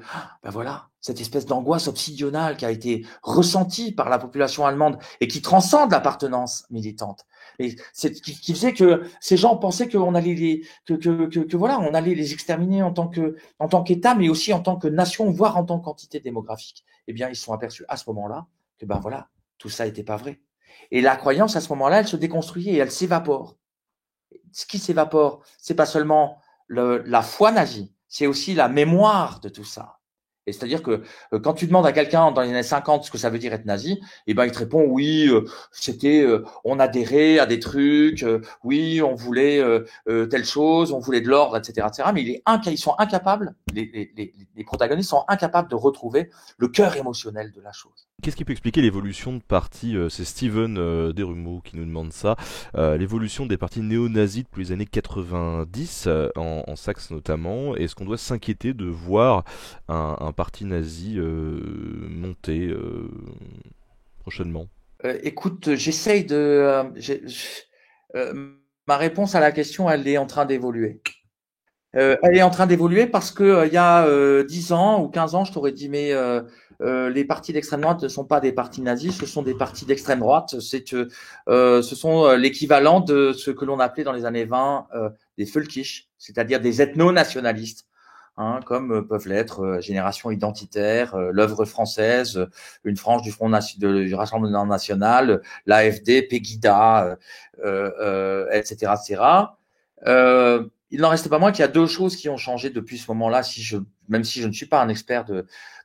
cette espèce d'angoisse obsidionale qui a été ressentie par la population allemande et qui transcende l'appartenance militante. Et qui faisait que ces gens pensaient qu'on allait on allait les exterminer en tant qu'État, mais aussi en tant que nation, voire en tant qu'entité démographique. Eh bien, ils se sont aperçus à ce moment-là que, tout ça n'était pas vrai. Et la croyance, à ce moment-là, elle se déconstruit et elle s'évapore. Ce qui s'évapore, c'est pas seulement la foi nazie, c'est aussi la mémoire de tout ça. Et c'est-à-dire que quand tu demandes à quelqu'un dans les années 50 ce que ça veut dire être nazi, il te répond oui, on adhérait à des trucs, oui, on voulait telle chose, on voulait de l'ordre, etc., etc. Mais ils sont incapables, les protagonistes sont incapables de retrouver le cœur émotionnel de la chose. Qu'est-ce qui peut expliquer l'évolution de partis C'est Steven Derumeau qui nous demande ça. L'évolution des partis néo-nazis depuis les années 90, en Saxe notamment. Est-ce qu'on doit s'inquiéter de voir un parti nazi monter prochainement? Écoute, j'essaye de... ma réponse à la question, elle est en train d'évoluer. Elle est en train d'évoluer parce que il y a 10 ans ou 15 ans, je t'aurais dit, mais les partis d'extrême droite ne sont pas des partis nazis, ce sont des partis d'extrême droite. Ce sont l'équivalent de ce que l'on appelait dans les années 20 des Völkisch, c'est-à-dire des ethno-nationalistes, comme peuvent l'être Génération Identitaire, l'Œuvre Française, une frange du du Rassemblement National, l'AfD, Pegida, etc., etc. Il n'en reste pas moins qu'il y a 2 choses qui ont changé depuis ce moment-là, même si je ne suis pas un expert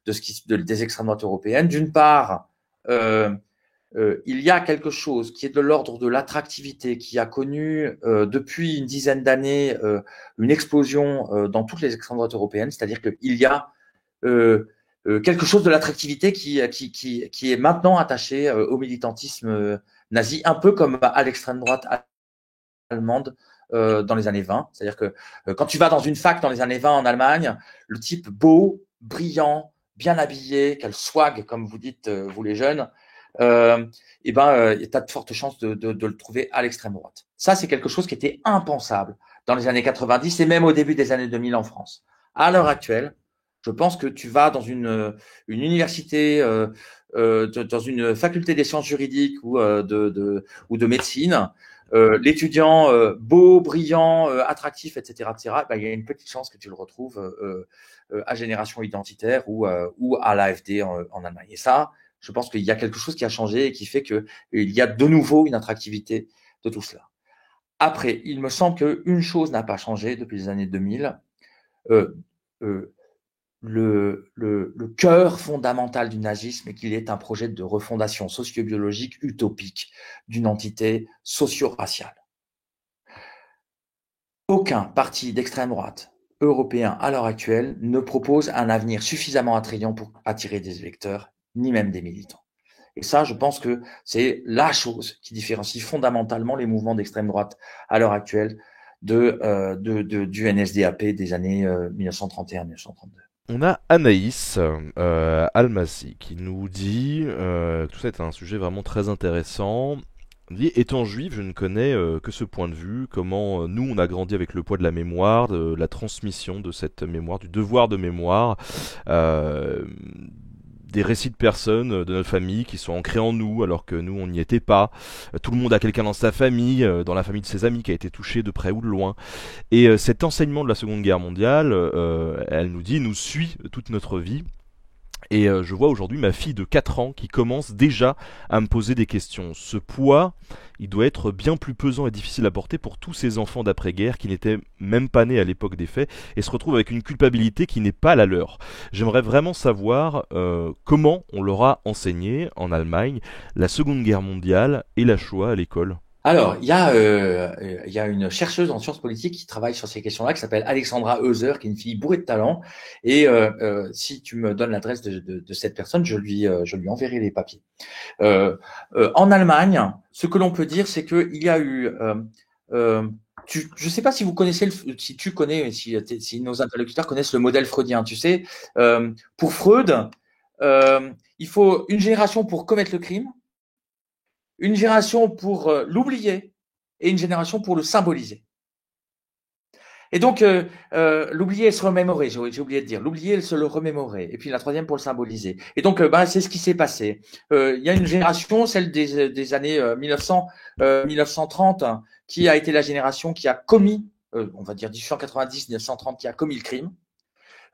des extrêmes droites européennes. D'une part, il y a quelque chose qui est de l'ordre de l'attractivité, qui a connu depuis une dizaine d'années une explosion dans toutes les extrêmes droites européennes, c'est-à-dire qu'il y a quelque chose de l'attractivité qui est maintenant attaché au militantisme nazie, un peu comme à l'extrême droite allemande dans les années 20. C'est-à-dire que quand tu vas dans une fac dans les années 20 en Allemagne, le type beau, brillant, bien habillé, quel swag, comme vous dites, vous les jeunes, tu as de fortes chances de le trouver à l'extrême droite. Ça, c'est quelque chose qui était impensable dans les années 90 et même au début des années 2000 en France. À l'heure actuelle, je pense que tu vas dans une université, dans une faculté des sciences juridiques ou de médecine, l'étudiant beau, brillant, attractif, etc., il y a une petite chance que tu le retrouves à Génération Identitaire ou à l'AfD en Allemagne. Et ça, je pense qu'il y a quelque chose qui a changé et qui fait qu'il y a de nouveau une attractivité de tout cela. Après, il me semble qu'une chose n'a pas changé depuis les années 2000. Le cœur fondamental du nazisme est qu'il est un projet de refondation sociobiologique utopique d'une entité socio-raciale. Aucun parti d'extrême droite européen à l'heure actuelle ne propose un avenir suffisamment attrayant pour attirer des électeurs, ni même des militants. Et ça, je pense que c'est la chose qui différencie fondamentalement les mouvements d'extrême droite à l'heure actuelle du NSDAP des années 1931-1932. On a Anaïs Almassi qui nous dit tout ça est un sujet vraiment très intéressant. Elle dit, étant juif, je ne connais que ce point de vue, comment nous on a grandi avec le poids de la mémoire, de la transmission de cette mémoire, du devoir de mémoire, des récits de personnes de notre famille qui sont ancrés en nous alors que nous on n'y était pas. Tout le monde a quelqu'un dans sa famille, dans la famille de ses amis qui a été touché de près ou de loin. Et cet enseignement de la Seconde Guerre mondiale, elle nous dit, nous suit toute notre vie. Et je vois aujourd'hui ma fille de 4 ans qui commence déjà à me poser des questions. Ce poids, il doit être bien plus pesant et difficile à porter pour tous ces enfants d'après-guerre qui n'étaient même pas nés à l'époque des faits et se retrouvent avec une culpabilité qui n'est pas la leur. J'aimerais vraiment savoir comment on leur a enseigné en Allemagne la Seconde Guerre mondiale et la Shoah à l'école. Alors, il y a une chercheuse en sciences politiques qui travaille sur ces questions-là, qui s'appelle Alexandra Heuser, qui est une fille bourrée de talent. Et si tu me donnes l'adresse de cette personne, je lui enverrai les papiers. En Allemagne, ce que l'on peut dire, c'est qu'il y a eu je ne sais pas si vous connaissez, si tu connais, si nos interlocuteurs connaissent le modèle freudien. Tu sais, pour Freud, il faut une génération pour commettre le crime, une génération pour l'oublier et une génération pour le symboliser. Et donc, l'oublier et se remémorer, j'ai oublié de dire. L'oublier et se le remémorer. Et puis la troisième pour le symboliser. Et donc, c'est ce qui s'est passé. Il y a une génération, celle des années 1930, qui a été la génération qui a commis, on va dire 1890-1930, qui a commis le crime.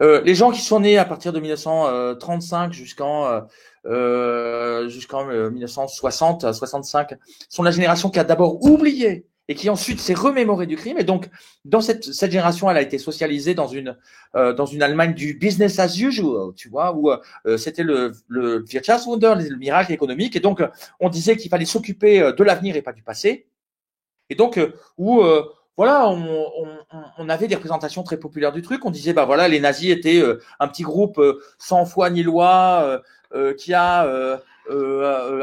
Les gens qui sont nés à partir de 1935 jusqu'en 1960-65 sont la génération qui a d'abord oublié et qui ensuite s'est remémorée du crime. Et donc, dans cette génération, elle a été socialisée dans une Allemagne du business as usual, tu vois, où c'était le Wirtschaftswunder, le miracle économique. Et donc, on disait qu'il fallait s'occuper de l'avenir et pas du passé. Et donc, voilà, on avait des représentations très populaires du truc. On disait, bah voilà, les nazis étaient un petit groupe sans foi ni loi qui a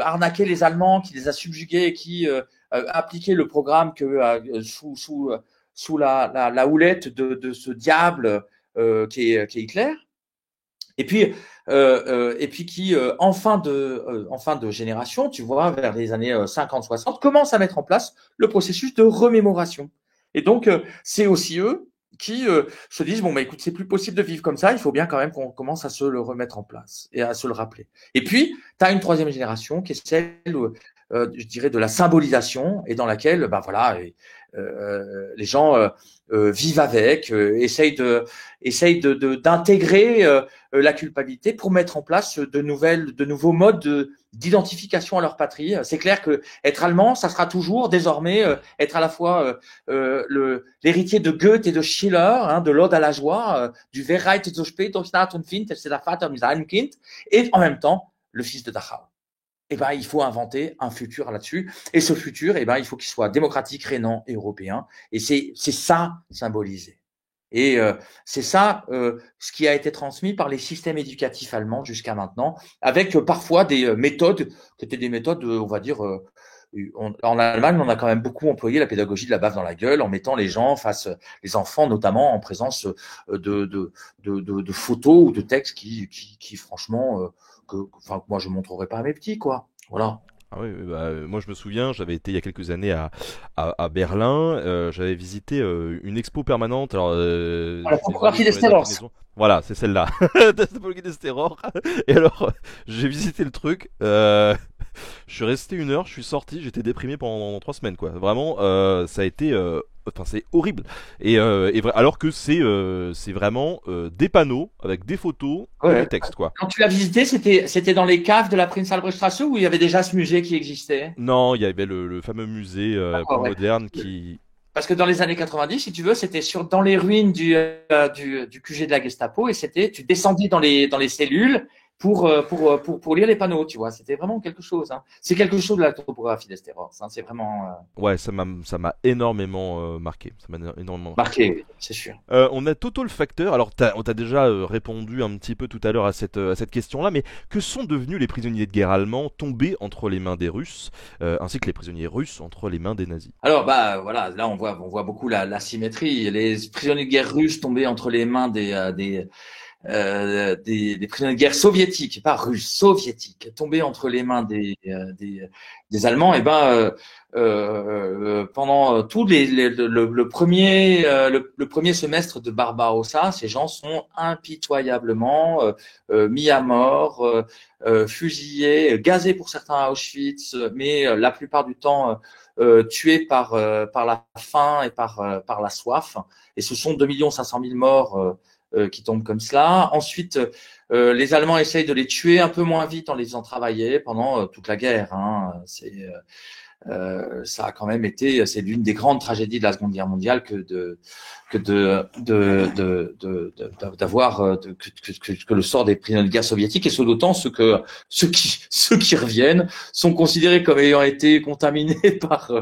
arnaqué les Allemands, qui les a subjugués et qui appliquait le programme que sous la houlette de ce diable qui est Hitler. Et puis qui, en fin de génération, tu vois, vers les années 50-60, commence à mettre en place le processus de remémoration. Et donc, c'est aussi eux qui se disent, bon, bah, écoute, c'est plus possible de vivre comme ça, il faut bien quand même qu'on commence à se le remettre en place et à se le rappeler. Et puis, tu as une troisième génération qui est celle, je dirais, de la symbolisation et dans laquelle, bah voilà, les gens vivent avec, essayent d'intégrer la culpabilité pour mettre en place de nouveaux modes d'identification à leur patrie. C'est clair que être allemand, ça sera toujours désormais être à la fois l'héritier de Goethe et de Schiller, hein, de l'Ode à la joie, du Wer reitet so spät durchs Nacht und Wind, c'est der Vater mit seinem Kind, et en même temps le fils de Dachau. Eh ben, il faut inventer un futur là-dessus. Et ce futur, eh ben, il faut qu'il soit démocratique, rénant et européen. Et c'est ça symbolisé. Et c'est ça ce qui a été transmis par les systèmes éducatifs allemands jusqu'à maintenant, avec parfois des méthodes qui étaient des méthodes, on va dire, en Allemagne, on a quand même beaucoup employé la pédagogie de la baffe dans la gueule en mettant les gens face, les enfants notamment, en présence de photos ou de textes qui franchement, enfin, moi je montrerai pas à mes petits, quoi. Voilà. Ah oui, moi je me souviens, j'avais été il y a quelques années à Berlin, j'avais visité une expo permanente, alors La c'est basé topographie des sur les Stélos. inclinaisons. Voilà, c'est celle-là, Topologie des Stérors. Et alors, j'ai visité le truc, je suis resté 1 heure, je suis sorti, j'étais déprimé pendant 3 semaines, quoi. Vraiment, ça a été, enfin c'est horrible. Alors que c'est vraiment des panneaux avec des photos et Ouais. du texte, quoi. Quand tu l'as visité, c'était dans les caves de la Prince Albrecht Straße où il y avait déjà ce musée qui existait? Non, il y avait le fameux musée un peu D'accord, ouais. moderne qui. Parce que dans les années 90, si tu veux, c'était dans les ruines du QG de la Gestapo et tu descendais dans les cellules pour lire les panneaux, tu vois. C'était vraiment quelque chose, hein. C'est quelque chose de la topographie d'Esteros, hein. C'est vraiment Ouais, ça m'a énormément marqué. Ça m'a énormément marqué. marqué, oui, c'est sûr. On a Total Factor. Alors, on t'a déjà répondu un petit peu tout à l'heure à cette question-là, mais que sont devenus les prisonniers de guerre allemands tombés entre les mains des Russes, ainsi que les prisonniers russes entre les mains des nazis? Alors, bah voilà, là on voit beaucoup la symétrie. Les prisonniers de guerre russes tombés entre les mains des prisonniers de guerre soviétiques, pas russes, soviétiques, tombés entre les mains des Allemands, et pendant le premier semestre de Barbarossa, ces gens sont impitoyablement mis à mort, fusillés, gazés pour certains à Auschwitz, mais la plupart du temps tués par la faim et par la soif. Et ce sont 2 500 000 morts qui tombent comme cela. Ensuite, les Allemands essayent de les tuer un peu moins vite en les faisant travailler pendant toute la guerre, hein. Ça a quand même été, c'est l'une des grandes tragédies de la Seconde Guerre mondiale que le sort des prisonniers de guerre soviétiques, et ce d'autant ceux qui reviennent sont considérés comme ayant été contaminés par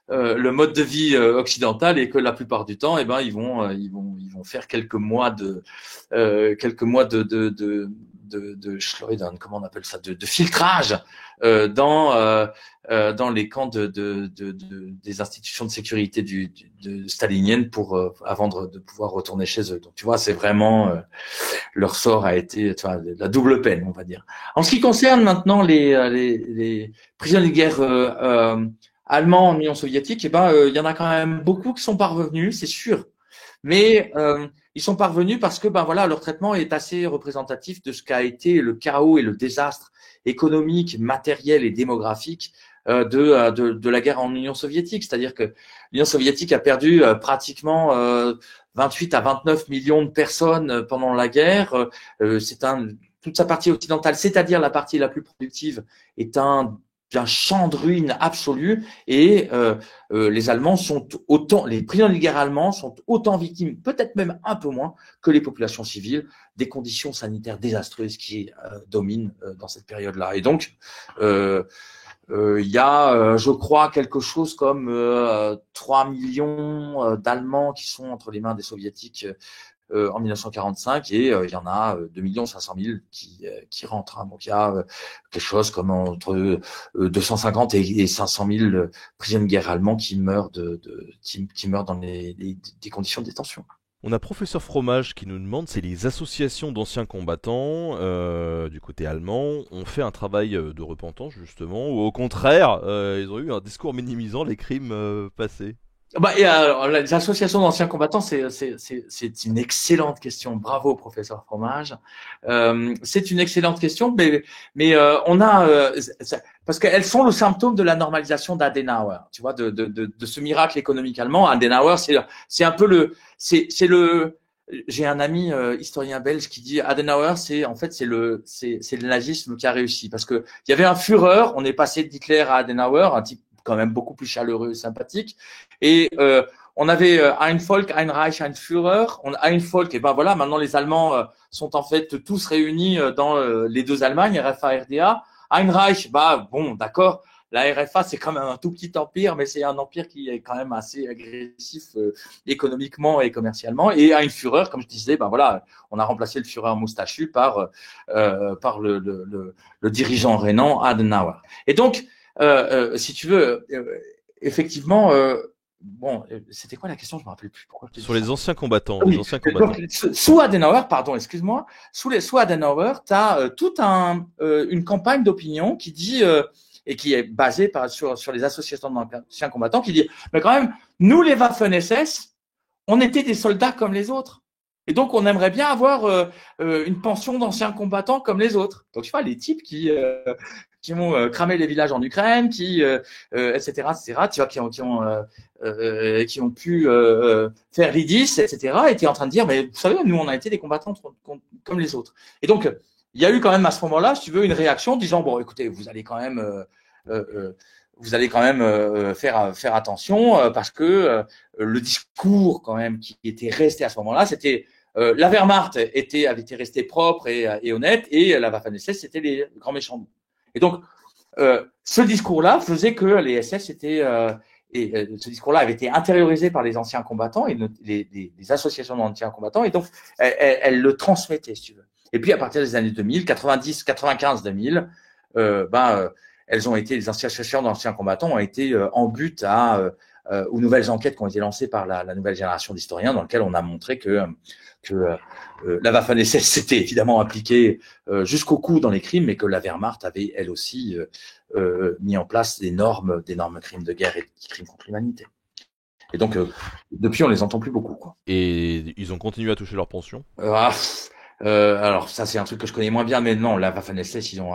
le mode de vie occidental, et que la plupart du temps, ils vont faire quelques mois de Schleuder, comment on appelle ça, de filtrage dans les camps des institutions de sécurité de staliniennes avant de pouvoir retourner chez eux. Donc tu vois, c'est vraiment leur sort a été, tu vois, la double peine, on va dire. En ce qui concerne maintenant les prisonniers de guerre allemands en Union soviétique, il y en a quand même beaucoup qui sont parvenus, c'est sûr. Mais ils sont parvenus parce que voilà, leur traitement est assez représentatif de ce qu'a été le chaos et le désastre économique, matériel et démographique de la guerre en Union soviétique. C'est-à-dire que l'Union soviétique a perdu pratiquement 28 à 29 millions de personnes pendant la guerre. Toute sa partie occidentale, c'est-à-dire la partie la plus productive, est un champ de ruines absolu, et les Allemands les prisonniers de guerre allemands sont autant victimes, peut-être même un peu moins, que les populations civiles, des conditions sanitaires désastreuses qui dominent dans cette période-là. Et donc, il y a, je crois, quelque chose comme 3 millions d'Allemands qui sont entre les mains des Soviétiques en 1945, et il y en a 2 500 000 qui rentrent, hein. Donc il y a quelque chose comme entre 250 et 500 000 prisonniers de guerre allemands qui meurent qui meurent dans des conditions de détention. On a Professeur Fromage qui nous demande si les associations d'anciens combattants du côté allemand ont fait un travail de repentance, justement, ou au contraire, ils ont eu un discours minimisant les crimes passés. Et alors, les associations d'anciens combattants, c'est une excellente question. Bravo, professeur Fromage. C'est une excellente question, mais on a parce qu'elles sont le symptôme de la normalisation d'Adenauer. Tu vois, de ce miracle économique allemand. Adenauer, c'est un peu j'ai un ami historien belge qui dit Adenauer, c'est le nazisme qui a réussi, parce que il y avait un Führer, on est passé d'Hitler à Adenauer, un type quand même beaucoup plus chaleureux et sympathique. Et on avait ein Volk, ein Reich, ein Führer. Ein Volk, et voilà, maintenant les Allemands sont en fait tous réunis dans les deux Allemagnes, RFA, RDA. Ein Reich, bon, d'accord. La RFA, c'est quand même un tout petit empire, mais c'est un empire qui est quand même assez agressif économiquement et commercialement. Et ein Führer, comme je disais, voilà, on a remplacé le Führer moustachu par le dirigeant rhénan Adenauer. Et donc, si tu veux, effectivement, bon, c'était quoi la question? Je me rappelle plus. Pourquoi je te dis Sur ça. les anciens combattants. Oui. Les anciens combattants. Donc, sous Adenauer, pardon, excuse-moi, sous Adenauer, tu as toute une campagne d'opinion qui dit, et qui est basée sur les associations d'anciens combattants, qui dit, mais quand même, nous, les Waffen-SS, on était des soldats comme les autres. Et donc, on aimerait bien avoir une pension d'anciens combattants comme les autres. Donc, tu vois, les types qui ont cramé les villages en Ukraine, etc., tu vois, qui ont pu faire l'IDIS, etc., étaient en train de dire, mais vous savez, nous, on a été des combattants comme les autres. Et donc, il y a eu quand même à ce moment-là, si tu veux, une réaction disant, bon, écoutez, vous allez quand même faire attention parce que le discours quand même qui était resté à ce moment-là, c'était la Wehrmacht avait été restée propre et honnête, et la Waffen-SS, c'était les grands méchants. Et donc, ce discours-là faisait que les SS étaient ce discours-là avait été intériorisé par les anciens combattants et les associations d'anciens combattants, et donc elles le transmettaient, si tu veux. Et puis à partir des années 2000, 90, 95, 2000, elles ont été, les associations d'anciens combattants ont été en but aux nouvelles enquêtes qui ont été lancées par la nouvelle génération d'historiens, dans lesquelles on a montré que la Waffen-SS s'était évidemment impliquée jusqu'au cou dans les crimes, mais que la Wehrmacht avait elle aussi mis en place d'énormes crimes de guerre et crimes contre l'humanité. Et donc depuis, on les entend plus beaucoup, quoi. Et ils ont continué à toucher leur pension. Alors ça, c'est un truc que je connais moins bien, mais non, la Waffen-SS, ils ont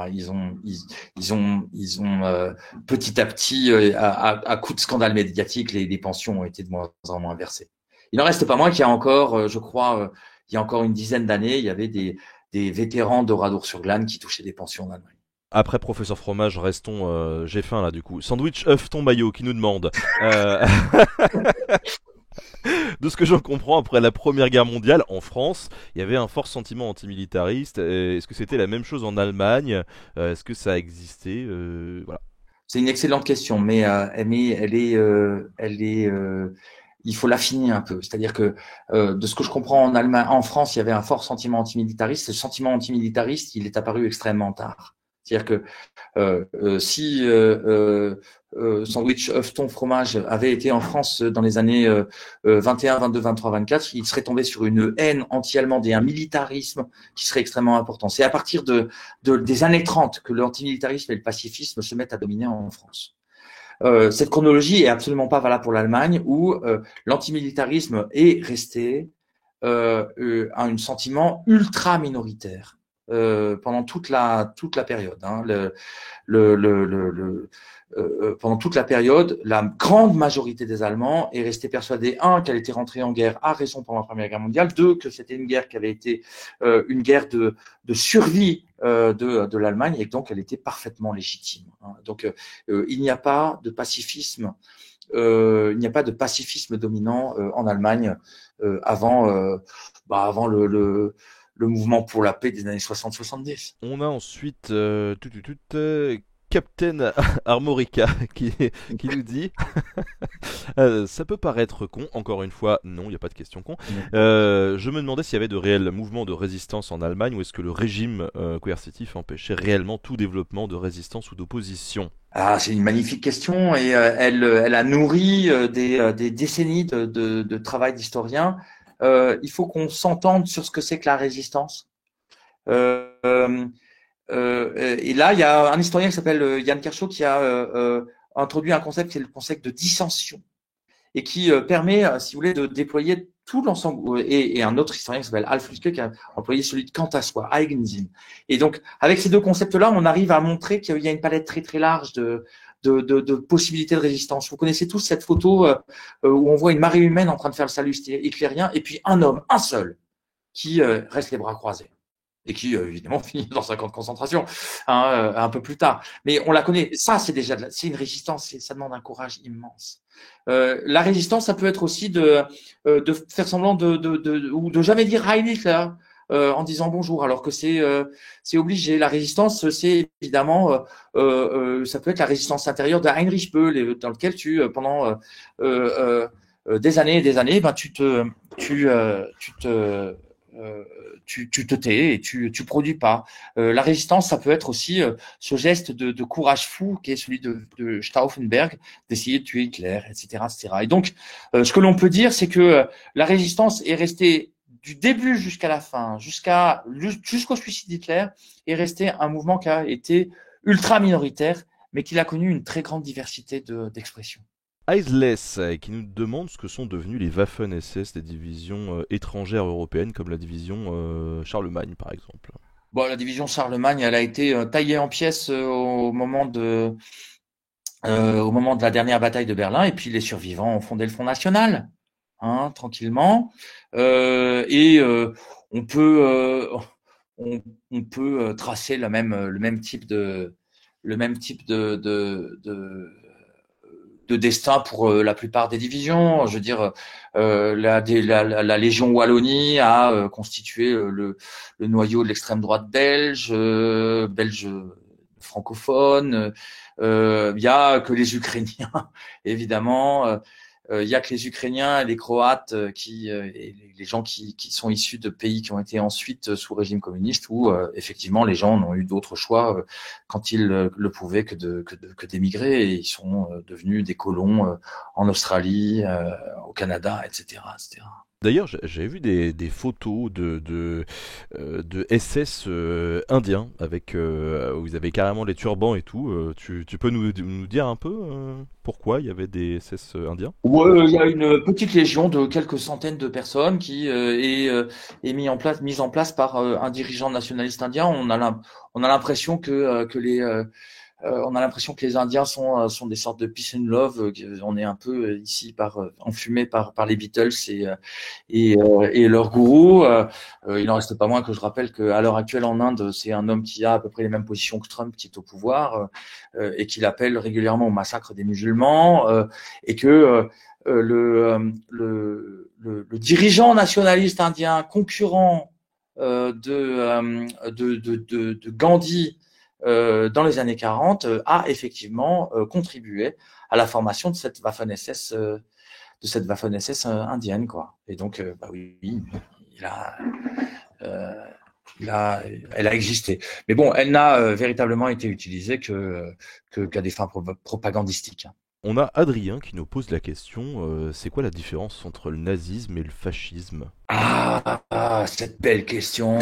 petit à petit, à coup de scandale médiatique, les pensions ont été de moins en moins versées. Il n'en reste pas moins qu'il y a encore, je crois, il y a encore une dizaine d'années, il y avait des vétérans d'Oradour-sur-Glane qui touchaient des pensions en Allemagne. Après Professeur Fromage, restons. J'ai faim là du coup. Sandwich œuf ton maillot qui nous demande. De ce que j'en comprends, après la Première Guerre mondiale, en France, il y avait un fort sentiment antimilitariste. Est-ce que c'était la même chose en Allemagne? Est-ce que ça existait? Voilà. C'est une excellente question, mais il faut l'affiner un peu. C'est-à-dire que de ce que je comprends en Allemagne, en France, il y avait un fort sentiment antimilitariste. Ce sentiment antimilitariste, il est apparu extrêmement tard. C'est-à-dire que si Sandwich œuf thon fromage avait été en France dans les années 21, 22, 23, 24, il serait tombé sur une haine anti-allemande et un militarisme qui serait extrêmement important. C'est à partir des années 30 que l'antimilitarisme et le pacifisme se mettent à dominer en France. Cette chronologie est absolument pas valable pour l'Allemagne, où l'antimilitarisme est resté un sentiment ultra minoritaire pendant toute la période. Hein. Pendant toute la période, la grande majorité des Allemands est restée persuadée, qu'elle était rentrée en guerre à raison pendant la Première Guerre mondiale, que c'était une guerre qui avait été une guerre de survie de l'Allemagne, et donc elle était parfaitement légitime. Hein. Donc il n'y a pas de pacifisme, dominant en Allemagne avant le mouvement pour la paix des années 60-70. On a ensuite Captain Armorica qui nous dit ça peut paraître con, encore une fois, non, il n'y a pas de question con. Je me demandais s'il y avait de réels mouvements de résistance en Allemagne, ou est-ce que le régime coercitif empêchait réellement tout développement de résistance ou d'opposition? Ah, c'est une magnifique question, et elle a nourri des décennies de travail d'historien. Il faut qu'on s'entende sur ce que c'est que la résistance. Et là, il y a un historien qui s'appelle Jan Kershaw qui a introduit un concept qui est le concept de dissension, et qui permet, si vous voulez, de déployer tout l'ensemble. Et un autre historien qui s'appelle Alf Luske qui a employé celui de quant à soi, Eigensinn. Et donc, avec ces deux concepts-là, on arrive à montrer qu'il y a une palette très très large de possibilités de résistance. Vous connaissez tous cette photo où on voit une marée humaine en train de faire le salut hitlérien, et puis un homme, un seul, qui reste les bras croisés, et qui évidemment finit dans un camp de concentration un peu plus tard. Mais on la connaît. Ça, c'est déjà c'est une résistance. Ça demande un courage immense. La résistance, ça peut être aussi de faire semblant ou de jamais dire Heil Hitler en disant bonjour, alors que c'est obligé. La résistance, c'est évidemment ça peut être la résistance intérieure de Heinrich Böll, dans lequel pendant des années et des années, tu te tu te tais et tu produis pas. La résistance, ça peut être aussi ce geste de courage fou qui est celui de Stauffenberg, d'essayer de tuer Hitler, etc., etc. Et donc, ce que l'on peut dire, c'est que la résistance est restée du début jusqu'à la fin, jusqu'au suicide d'Hitler, est resté un mouvement qui a été ultra minoritaire, mais qui a connu une très grande diversité d'expressions. Iceless qui nous demande ce que sont devenus les Waffen-SS des divisions étrangères européennes comme la division Charlemagne par exemple. Bon, la division Charlemagne, elle a été taillée en pièces au moment de la dernière bataille de Berlin, et puis les survivants ont fondé le Front National, hein, tranquillement. On peut on peut tracer le même type de destin pour la plupart des divisions. Je veux dire, la Légion Wallonie a constitué le noyau de l'extrême droite belge francophone. Il y a que les Ukrainiens, évidemment. Il y a que les Ukrainiens et les Croates et les gens qui sont issus de pays qui ont été ensuite sous régime communiste où effectivement les gens n'ont eu d'autre choix quand ils le pouvaient que d'émigrer, et ils sont devenus des colons en Australie, au Canada, etc., etc. D'ailleurs, j'avais vu des photos de SS indiens avec où ils avaient carrément les turbans et tout. Tu peux nous dire un peu pourquoi il y avait des SS indiens? Ouais, il y a une petite légion de quelques centaines de personnes qui est mise en place par un dirigeant nationaliste indien. On a l'impression on a l'impression que les Indiens sont des sortes de peace and love. On est un peu ici enfumé par les Beatles et leurs gourous. Il n'en reste pas moins que je rappelle qu'à l'heure actuelle en Inde, c'est un homme qui a à peu près les mêmes positions que Trump, qui est au pouvoir, et qu'il appelle régulièrement au massacre des musulmans, et que le dirigeant nationaliste indien concurrent de Gandhi dans les années 40 a effectivement contribué à la formation de cette Waffen-SS indienne, quoi. Et donc, bah oui, il a, euh, elle a existé. Mais bon, elle n'a véritablement été utilisée qu'à des fins propagandistiques. On a Adrien qui nous pose la question, c'est quoi la différence entre le nazisme et le fascisme? Cette belle question.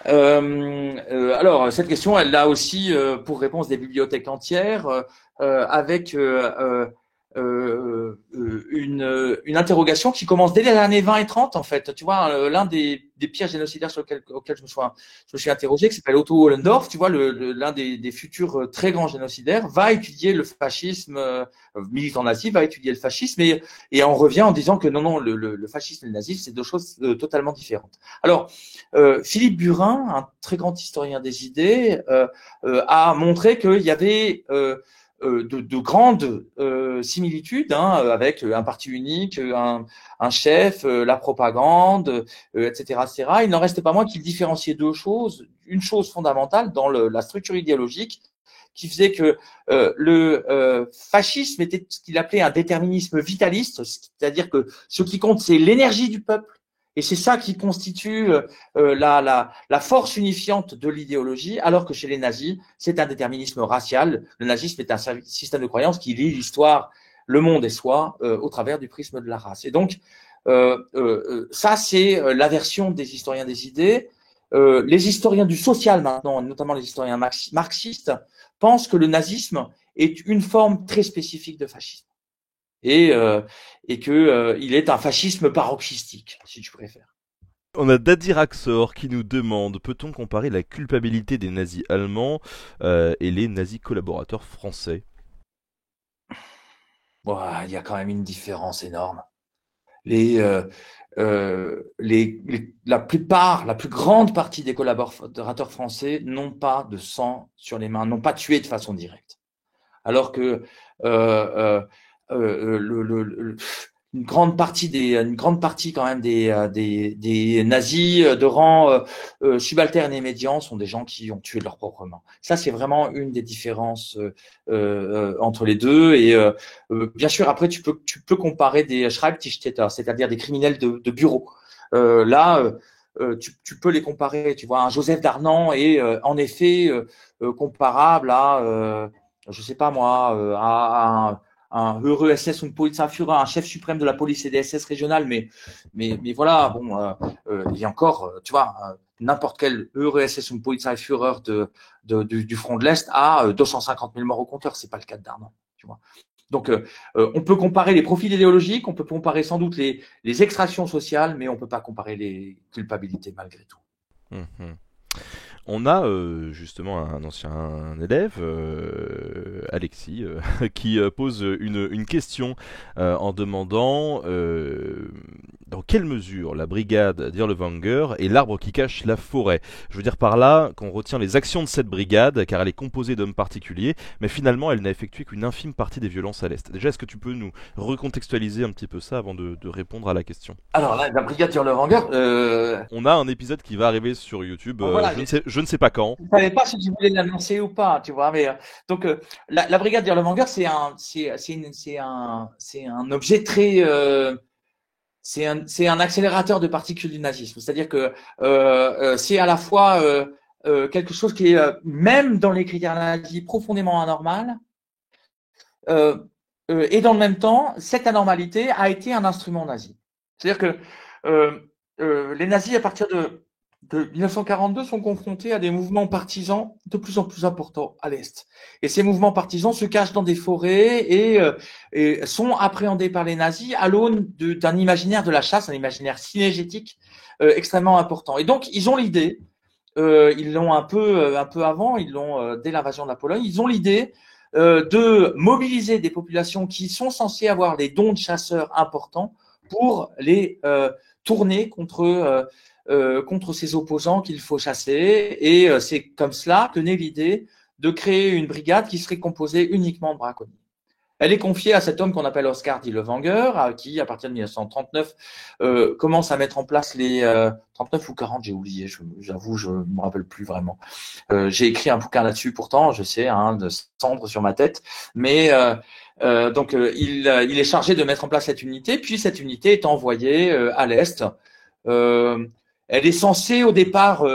Alors, cette question, elle a aussi pour réponse des bibliothèques entières, avec une interrogation qui commence dès les années 20 et 30, en fait. Tu vois, l'un des pires génocidaires auxquels je me suis interrogé, qui s'appelle Otto Ollendorf, tu vois, l'un des futurs très grands génocidaires, va étudier le fascisme, militant nazi, va étudier le fascisme, et on revient en disant que non, le fascisme et le nazisme, c'est deux choses totalement différentes. Alors, Philippe Burin, un très grand historien des idées, a montré qu'il y avait de grandes similitudes, hein, avec un parti unique, un chef, la propagande, etc., etc. Il n'en reste pas moins qu'il différenciait deux choses. Une chose fondamentale dans la structure idéologique, qui faisait que le fascisme était ce qu'il appelait un déterminisme vitaliste, c'est-à-dire que ce qui compte, c'est l'énergie du peuple. Et c'est ça qui constitue la force unifiante de l'idéologie, alors que chez les nazis, c'est un déterminisme racial. Le nazisme est un système de croyance qui lie l'histoire, le monde et soi au travers du prisme de la race. Et donc, ça, c'est la version des historiens des idées. Les historiens du social maintenant, notamment les historiens marxistes, pensent que le nazisme est une forme très spécifique de fascisme. Et que il est un fascisme paroxystique, si tu préfères. On a Dadir Axor qui nous demande, peut-on comparer la culpabilité des nazis allemands et les nazis collaborateurs français? Bon, il y a quand même une différence énorme. La plus grande partie des collaborateurs français n'ont pas de sang sur les mains, n'ont pas tué de façon directe. Alors que une grande partie quand même des nazis de rang subalterne et médian sont des gens qui ont tué de leurs propres mains. Ça, c'est vraiment une des différences entre les deux. Et bien sûr, après, tu peux comparer des Schreibtischtäter, c'est-à-dire des criminels de bureau. Là, tu peux les comparer. Tu vois, un Joseph Darnan est en effet comparable à, je sais pas moi, à un heureux SS und Polizeiführer, un chef suprême de la police et des SS régionales, mais voilà, bon, il y a encore, tu vois, n'importe quel heureux SS und Polizeiführer du front de l'Est a 250 000 morts au compteur. C'est pas le cas de Darnan, tu vois. Donc, on peut comparer les profils idéologiques, on peut comparer sans doute les extractions sociales, mais on peut pas comparer les culpabilités malgré tout. Mhm. On a justement un ancien élève, Alexis, qui pose une question en demandant dans quelle mesure la brigade d'Irlewanger est l'arbre qui cache la forêt. Je veux dire par là qu'on retient les actions de cette brigade car elle est composée d'hommes particuliers, mais finalement elle n'a effectué qu'une infime partie des violences à l'Est. Déjà, est-ce que tu peux nous recontextualiser un petit peu ça avant de répondre à la question? Alors, la brigade d'Irlewanger, On a un épisode qui va arriver sur YouTube, voilà, je ne sais pas quand. je ne savais pas si tu voulais l'annoncer ou pas, tu vois. Mais donc la brigade d'Irlewanger, c'est un objet très, c'est un accélérateur de particules du nazisme. C'est-à-dire que c'est à la fois quelque chose qui est même dans les critères nazis profondément anormal, euh, et dans le même temps, cette anormalité a été un instrument nazi. C'est-à-dire que les nazis, à partir de 1942, sont confrontés à des mouvements partisans de plus en plus importants à l'Est. Et ces mouvements partisans se cachent dans des forêts et sont appréhendés par les nazis à l'aune d'un imaginaire de la chasse, un imaginaire synégétique extrêmement important. Et donc, ils ont l'idée, ils l'ont un peu avant, ils l'ont dès l'invasion de la Pologne, ils ont l'idée de mobiliser des populations qui sont censées avoir des dons de chasseurs importants pour les tourner contre ces opposants qu'il faut chasser. Et c'est comme cela que naît l'idée de créer une brigade qui serait composée uniquement de braconniers. Elle est confiée à cet homme qu'on appelle Oscar Dillewanger, qui, à partir de 1939, commence à mettre en place les 39 ou 40, j'ai oublié, j'avoue, je ne me rappelle plus vraiment. J'ai écrit un bouquin là-dessus, pourtant, je sais, de cendres sur ma tête, mais donc il est chargé de mettre en place cette unité, puis cette unité est envoyée à l'Est. Elle est censée au départ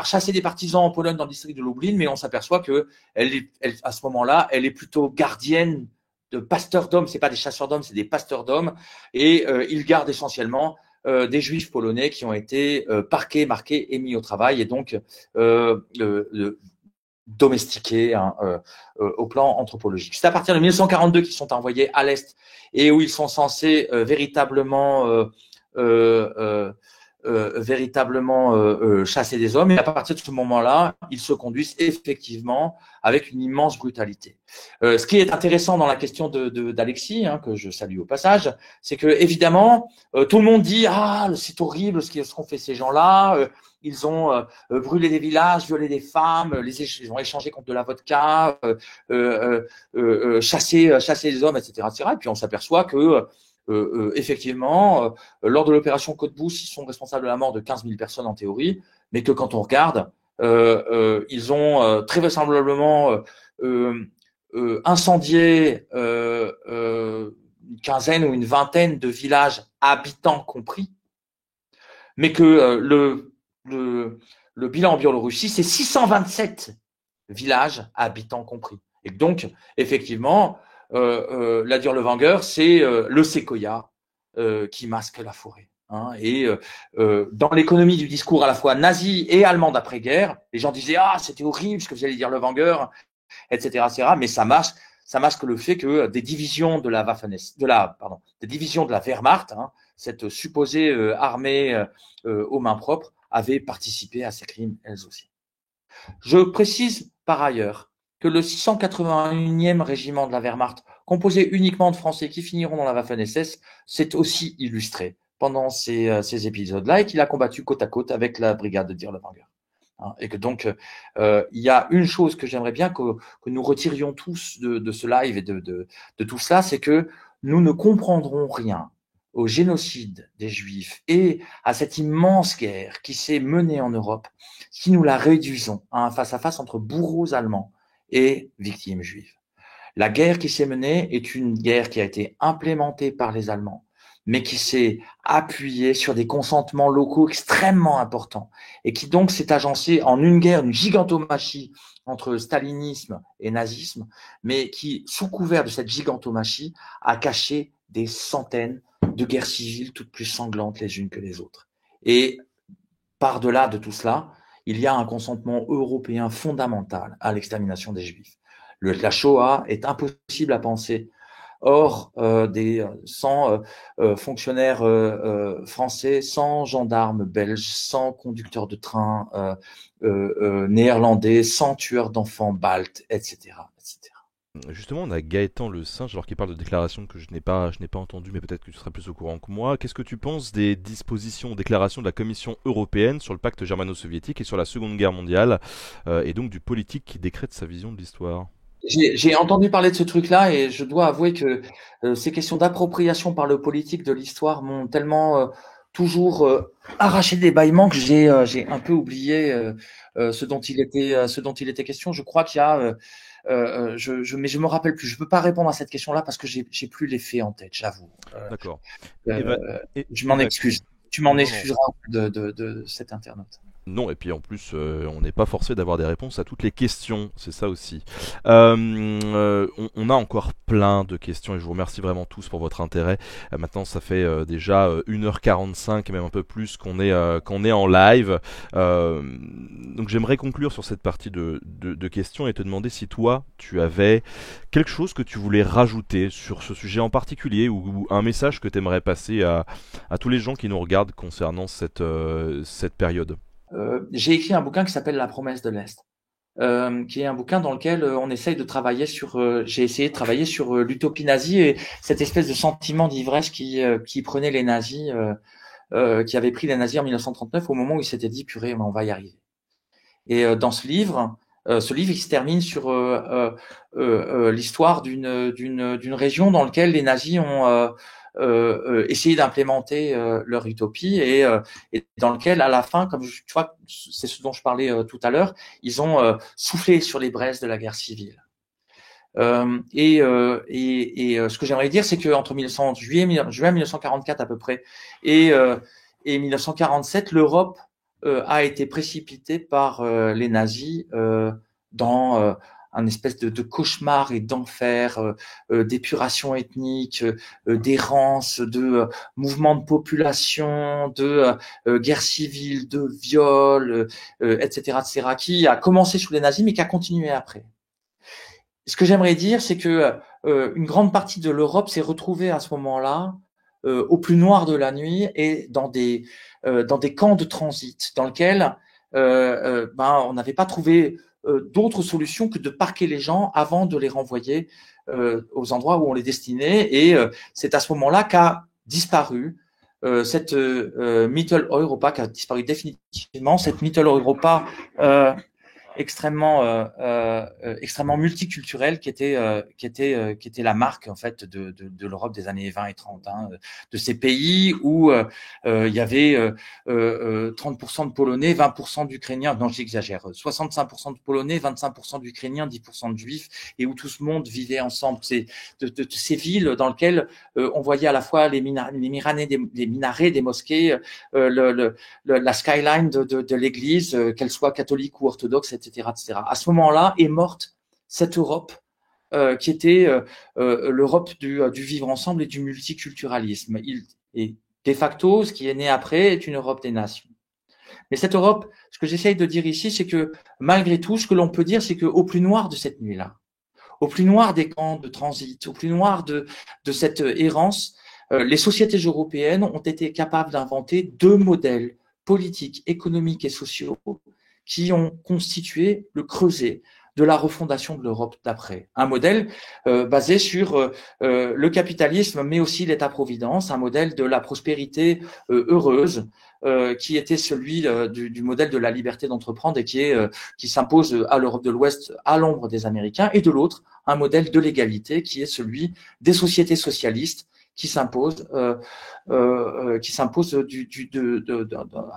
chasser des partisans en Pologne dans le district de Lublin, mais on s'aperçoit que à ce moment-là, elle est plutôt gardienne de pasteurs d'hommes. C'est pas des chasseurs d'hommes, c'est des pasteurs d'hommes, et ils gardent essentiellement des juifs polonais qui ont été parqués, marqués et mis au travail, et donc domestiqués au plan anthropologique. C'est à partir de 1942 qu'ils sont envoyés à l'Est et où ils sont censés véritablement chasser des hommes. Et à partir de ce moment-là, ils se conduisent effectivement avec une immense brutalité. Ce qui est intéressant dans la question d'Alexis, que je salue au passage, c'est que évidemment, tout le monde dit c'est horrible ce qu'ont fait ces gens-là. Ils ont brûlé des villages, violé des femmes, ils ont échangé contre de la vodka, chassé des hommes, etc., etc. Et puis on s'aperçoit que effectivement, lors de l'opération Côte-Bousse, ils sont responsables de la mort de 15 000 personnes en théorie, mais que quand on regarde, ils ont très vraisemblablement incendié une quinzaine ou une vingtaine de villages, habitants compris, mais que le bilan en Biélorussie, c'est 627 villages, habitants compris. Et donc, effectivement, la Dirlewanger, c'est le séquoia qui masque la forêt. Et dans l'économie du discours à la fois nazi et allemand d'après-guerre, les gens disaient c'était horrible ce que faisait les Dirlewanger, etc., etc. Mais ça masque le fait que des divisions de la des divisions de la Wehrmacht, cette supposée armée aux mains propres, avaient participé à ces crimes elles aussi. Je précise par ailleurs que le 681e régiment de la Wehrmacht, composé uniquement de Français qui finiront dans la Waffen-SS, s'est aussi illustré pendant ces épisodes-là et qu'il a combattu côte à côte avec la brigade de Dirlewanger. Et que donc, il y a une chose que j'aimerais bien que nous retirions tous de ce live et de tout cela, c'est que nous ne comprendrons rien au génocide des Juifs et à cette immense guerre qui s'est menée en Europe si nous la réduisons à un face-à-face entre bourreaux allemands et victimes juives. La guerre qui s'est menée est une guerre qui a été implémentée par les Allemands mais qui s'est appuyé sur des consentements locaux extrêmement importants et qui donc s'est agencé en une guerre, une gigantomachie entre stalinisme et nazisme, mais qui, sous couvert de cette gigantomachie, a caché des centaines de guerres civiles, toutes plus sanglantes les unes que les autres. Et par-delà de tout cela, il y a un consentement européen fondamental à l'extermination des Juifs. La Shoah est impossible à penser hors des 100 fonctionnaires français, 100 gendarmes belges, 100 conducteurs de train néerlandais, 100 tueurs d'enfants baltes, etc., etc. Justement, on a Gaëtan Le Singe, alors qu'il parle de déclarations que je n'ai pas entendues, mais peut-être que tu seras plus au courant que moi. Qu'est-ce que tu penses des dispositions, déclarations de la Commission européenne sur le pacte germano-soviétique et sur la Seconde Guerre mondiale, et donc du politique qui décrète sa vision de l'histoire? J'ai entendu parler de ce truc-là et je dois avouer que ces questions d'appropriation par le politique de l'histoire m'ont tellement toujours arraché des bâillements que j'ai un peu oublié ce dont il était question. Je crois qu'il y a mais je me rappelle plus. Je peux pas répondre à cette question-là parce que j'ai plus les faits en tête, j'avoue. D'accord. Euh, Eva, je m'en excuse. Tu m'en non, non. excuseras de cet internaute. Non, et puis en plus, on n'est pas forcé d'avoir des réponses à toutes les questions, c'est ça aussi. On a encore plein de questions et je vous remercie vraiment tous pour votre intérêt. Maintenant, ça fait déjà 1h45 et même un peu plus qu'on est en live. Donc j'aimerais conclure sur cette partie de questions et te demander si toi, tu avais quelque chose que tu voulais rajouter sur ce sujet en particulier ou un message que tu aimerais passer à tous les gens qui nous regardent concernant cette période. J'ai écrit un bouquin qui s'appelle La promesse de l'Est, qui est un bouquin dans lequel on essaye de travailler sur. J'ai essayé de travailler sur l'utopie nazie et cette espèce de sentiment d'ivresse qui prenait les nazis, qui avait pris les nazis en 1939 au moment où ils s'étaient dit purée, mais on va y arriver. Et dans ce livre, il se termine sur l'histoire d'une région dans laquelle les nazis ont essayer d'implémenter leur utopie et dans lequel, à la fin, comme tu vois, c'est ce dont je parlais tout à l'heure, ils ont soufflé sur les braises de la guerre civile. Ce que j'aimerais dire, c'est que entre juin 1944 à peu près et 1947, l'Europe a été précipitée par les nazis dans un espèce de cauchemar et d'enfer, d'épuration ethnique, d'errance, de mouvements de population, de guerre civile, de viol, etc., etc., qui a commencé sous les nazis mais qui a continué après. Ce que j'aimerais dire, c'est que une grande partie de l'Europe s'est retrouvée à ce moment-là au plus noir de la nuit et dans des camps de transit dans lesquels on n'avait pas trouvé d'autres solutions que de parquer les gens avant de les renvoyer aux endroits où on les destinait. Et c'est à ce moment-là qu'a disparu cette Mittel Europa, qui a disparu définitivement, cette Mittel Europa extrêmement multiculturelle qui était la marque en fait de l'Europe des années 20 et 30, hein, de ces pays où il y avait 30% de Polonais, 20% d'Ukrainiens, non j'exagère, 65% de Polonais, 25% d'Ukrainiens, 10% de Juifs, et où tout ce monde vivait ensemble. C'est de ces villes dans lesquelles on voyait à la fois les minarets des mosquées, la skyline de l'église, qu'elle soit catholique ou orthodoxe, etc., etc. À ce moment-là est morte cette Europe qui était l'Europe du vivre ensemble et du multiculturalisme. Et de facto, ce qui est né après est une Europe des nations. Mais cette Europe, ce que j'essaye de dire ici, c'est que malgré tout, ce que l'on peut dire, c'est qu'au plus noir de cette nuit-là, au plus noir des camps de transit, au plus noir de cette errance, les sociétés européennes ont été capables d'inventer deux modèles politiques, économiques et sociaux qui ont constitué le creuset de la refondation de l'Europe d'après. Un modèle basé sur le capitalisme, mais aussi l'État-providence, un modèle de la prospérité heureuse, qui était celui du modèle de la liberté d'entreprendre et qui s'impose à l'Europe de l'Ouest à l'ombre des Américains, et de l'autre, un modèle de l'égalité qui est celui des sociétés socialistes qui s'impose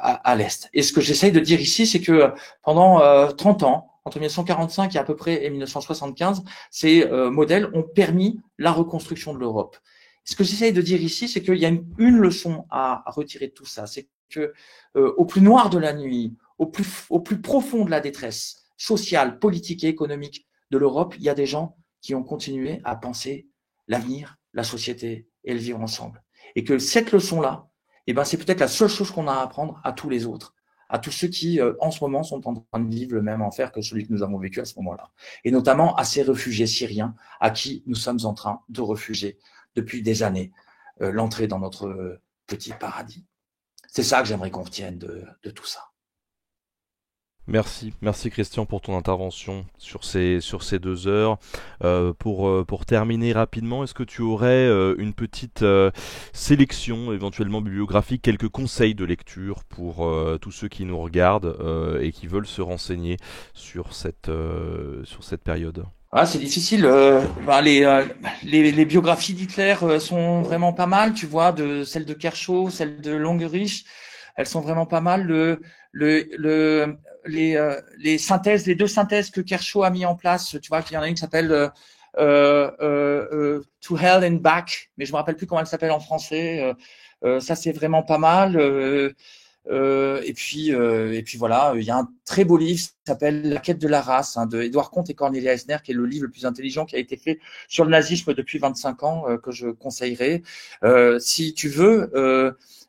à l'Est. Et ce que j'essaye de dire ici, c'est que pendant 30 ans, entre 1945 et à peu près et 1975, ces modèles ont permis la reconstruction de l'Europe. Ce que j'essaye de dire ici, c'est qu'il y a une leçon à retirer de tout ça, c'est que au plus noir de la nuit, au plus profond de la détresse sociale, politique et économique de l'Europe, il y a des gens qui ont continué à penser l'avenir, la société et le vivre ensemble. Et que cette leçon-là, eh ben, c'est peut-être la seule chose qu'on a à apprendre à tous les autres, à tous ceux qui, en ce moment, sont en train de vivre le même enfer que celui que nous avons vécu à ce moment-là. Et notamment à ces réfugiés syriens à qui nous sommes en train de refuser depuis des années l'entrée dans notre petit paradis. C'est ça que j'aimerais qu'on retienne de tout ça. Merci Christian pour ton intervention sur ces 2 heures. Pour terminer rapidement, est-ce que tu aurais une petite sélection éventuellement bibliographique, quelques conseils de lecture pour tous ceux qui nous regardent et qui veulent se renseigner sur cette période? Ah, c'est difficile. Les biographies d'Hitler sont vraiment pas mal, tu vois, celle de Kershaw, celle de Longerich, elles sont vraiment pas mal. Les synthèses, les 2 synthèses que Kershaw a mis en place, tu vois, qu'il y en a une qui s'appelle To Hell and Back, mais je me rappelle plus comment elle s'appelle en français. Ça, c'est vraiment pas mal. Et puis voilà, il y a un très beau livre qui s'appelle La quête de la race, de Édouard Comte et Cornelia Eisner, qui est le livre le plus intelligent qui a été fait sur le nazisme depuis 25 ans, que je conseillerais. Si tu veux,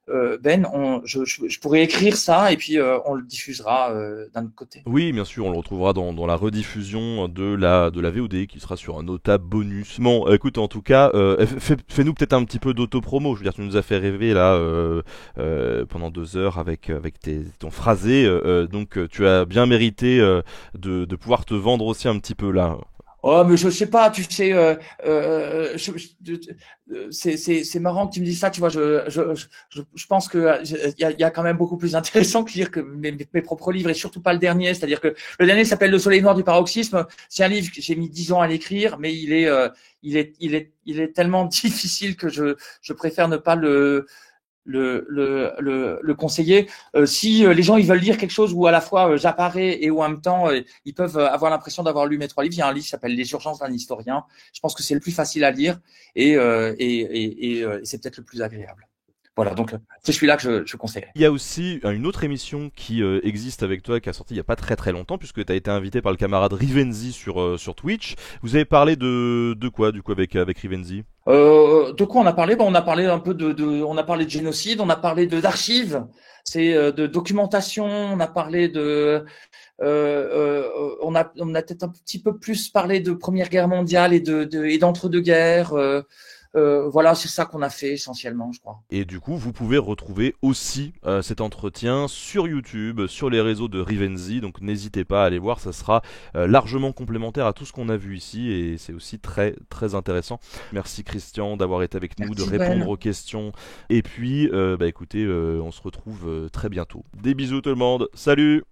Ben, je pourrais écrire ça et puis on le diffusera d'un autre côté. Oui, bien sûr, on le retrouvera dans la rediffusion de la VOD qui sera sur un nota bonus. Bon, écoute, en tout cas, fais-nous peut-être un petit peu d'autopromo. Je veux dire, tu nous as fait rêver là pendant 2 heures avec ton phrasé. Donc, tu as bien mérité de pouvoir te vendre aussi un petit peu là. Oh, mais je sais pas, tu sais, c'est marrant que tu me dises ça, tu vois, je pense que il y a quand même beaucoup plus intéressant que lire que mes propres livres, et surtout pas le dernier, c'est-à-dire que le dernier s'appelle Le Soleil noir du paroxysme, c'est un livre que j'ai mis 10 ans à l'écrire, mais il est tellement difficile que je préfère ne pas le conseiller. Si les gens ils veulent lire quelque chose où à la fois j'apparais et où en même temps ils peuvent avoir l'impression d'avoir lu mes 3 livres, il y a un livre qui s'appelle Les urgences d'un historien. Je pense que c'est le plus facile à lire et c'est peut-être le plus agréable. Voilà, donc c'est celui-là que je conseillerais. Il y a aussi une autre émission qui existe avec toi, qui a sorti il y a pas très longtemps, puisque tu as été invité par le camarade Rivenzi sur Twitch. Vous avez parlé de quoi, du coup, avec Rivenzi? De quoi on a parlé? On a parlé un peu on a parlé de génocide, on a parlé d'archives, c'est de documentation, on a parlé on a peut-être un petit peu plus parlé de Première Guerre mondiale et d'entre-deux-guerres. Voilà, c'est ça qu'on a fait essentiellement, je crois. Et du coup, vous pouvez retrouver aussi cet entretien sur YouTube, sur les réseaux de Rivenzi, donc n'hésitez pas à aller voir, ça sera largement complémentaire à tout ce qu'on a vu ici, et c'est aussi très très intéressant. Merci Christian d'avoir été avec nous, Merci, de répondre Ben. aux questions, et puis écoutez, on se retrouve très bientôt. Des bisous tout le monde, salut!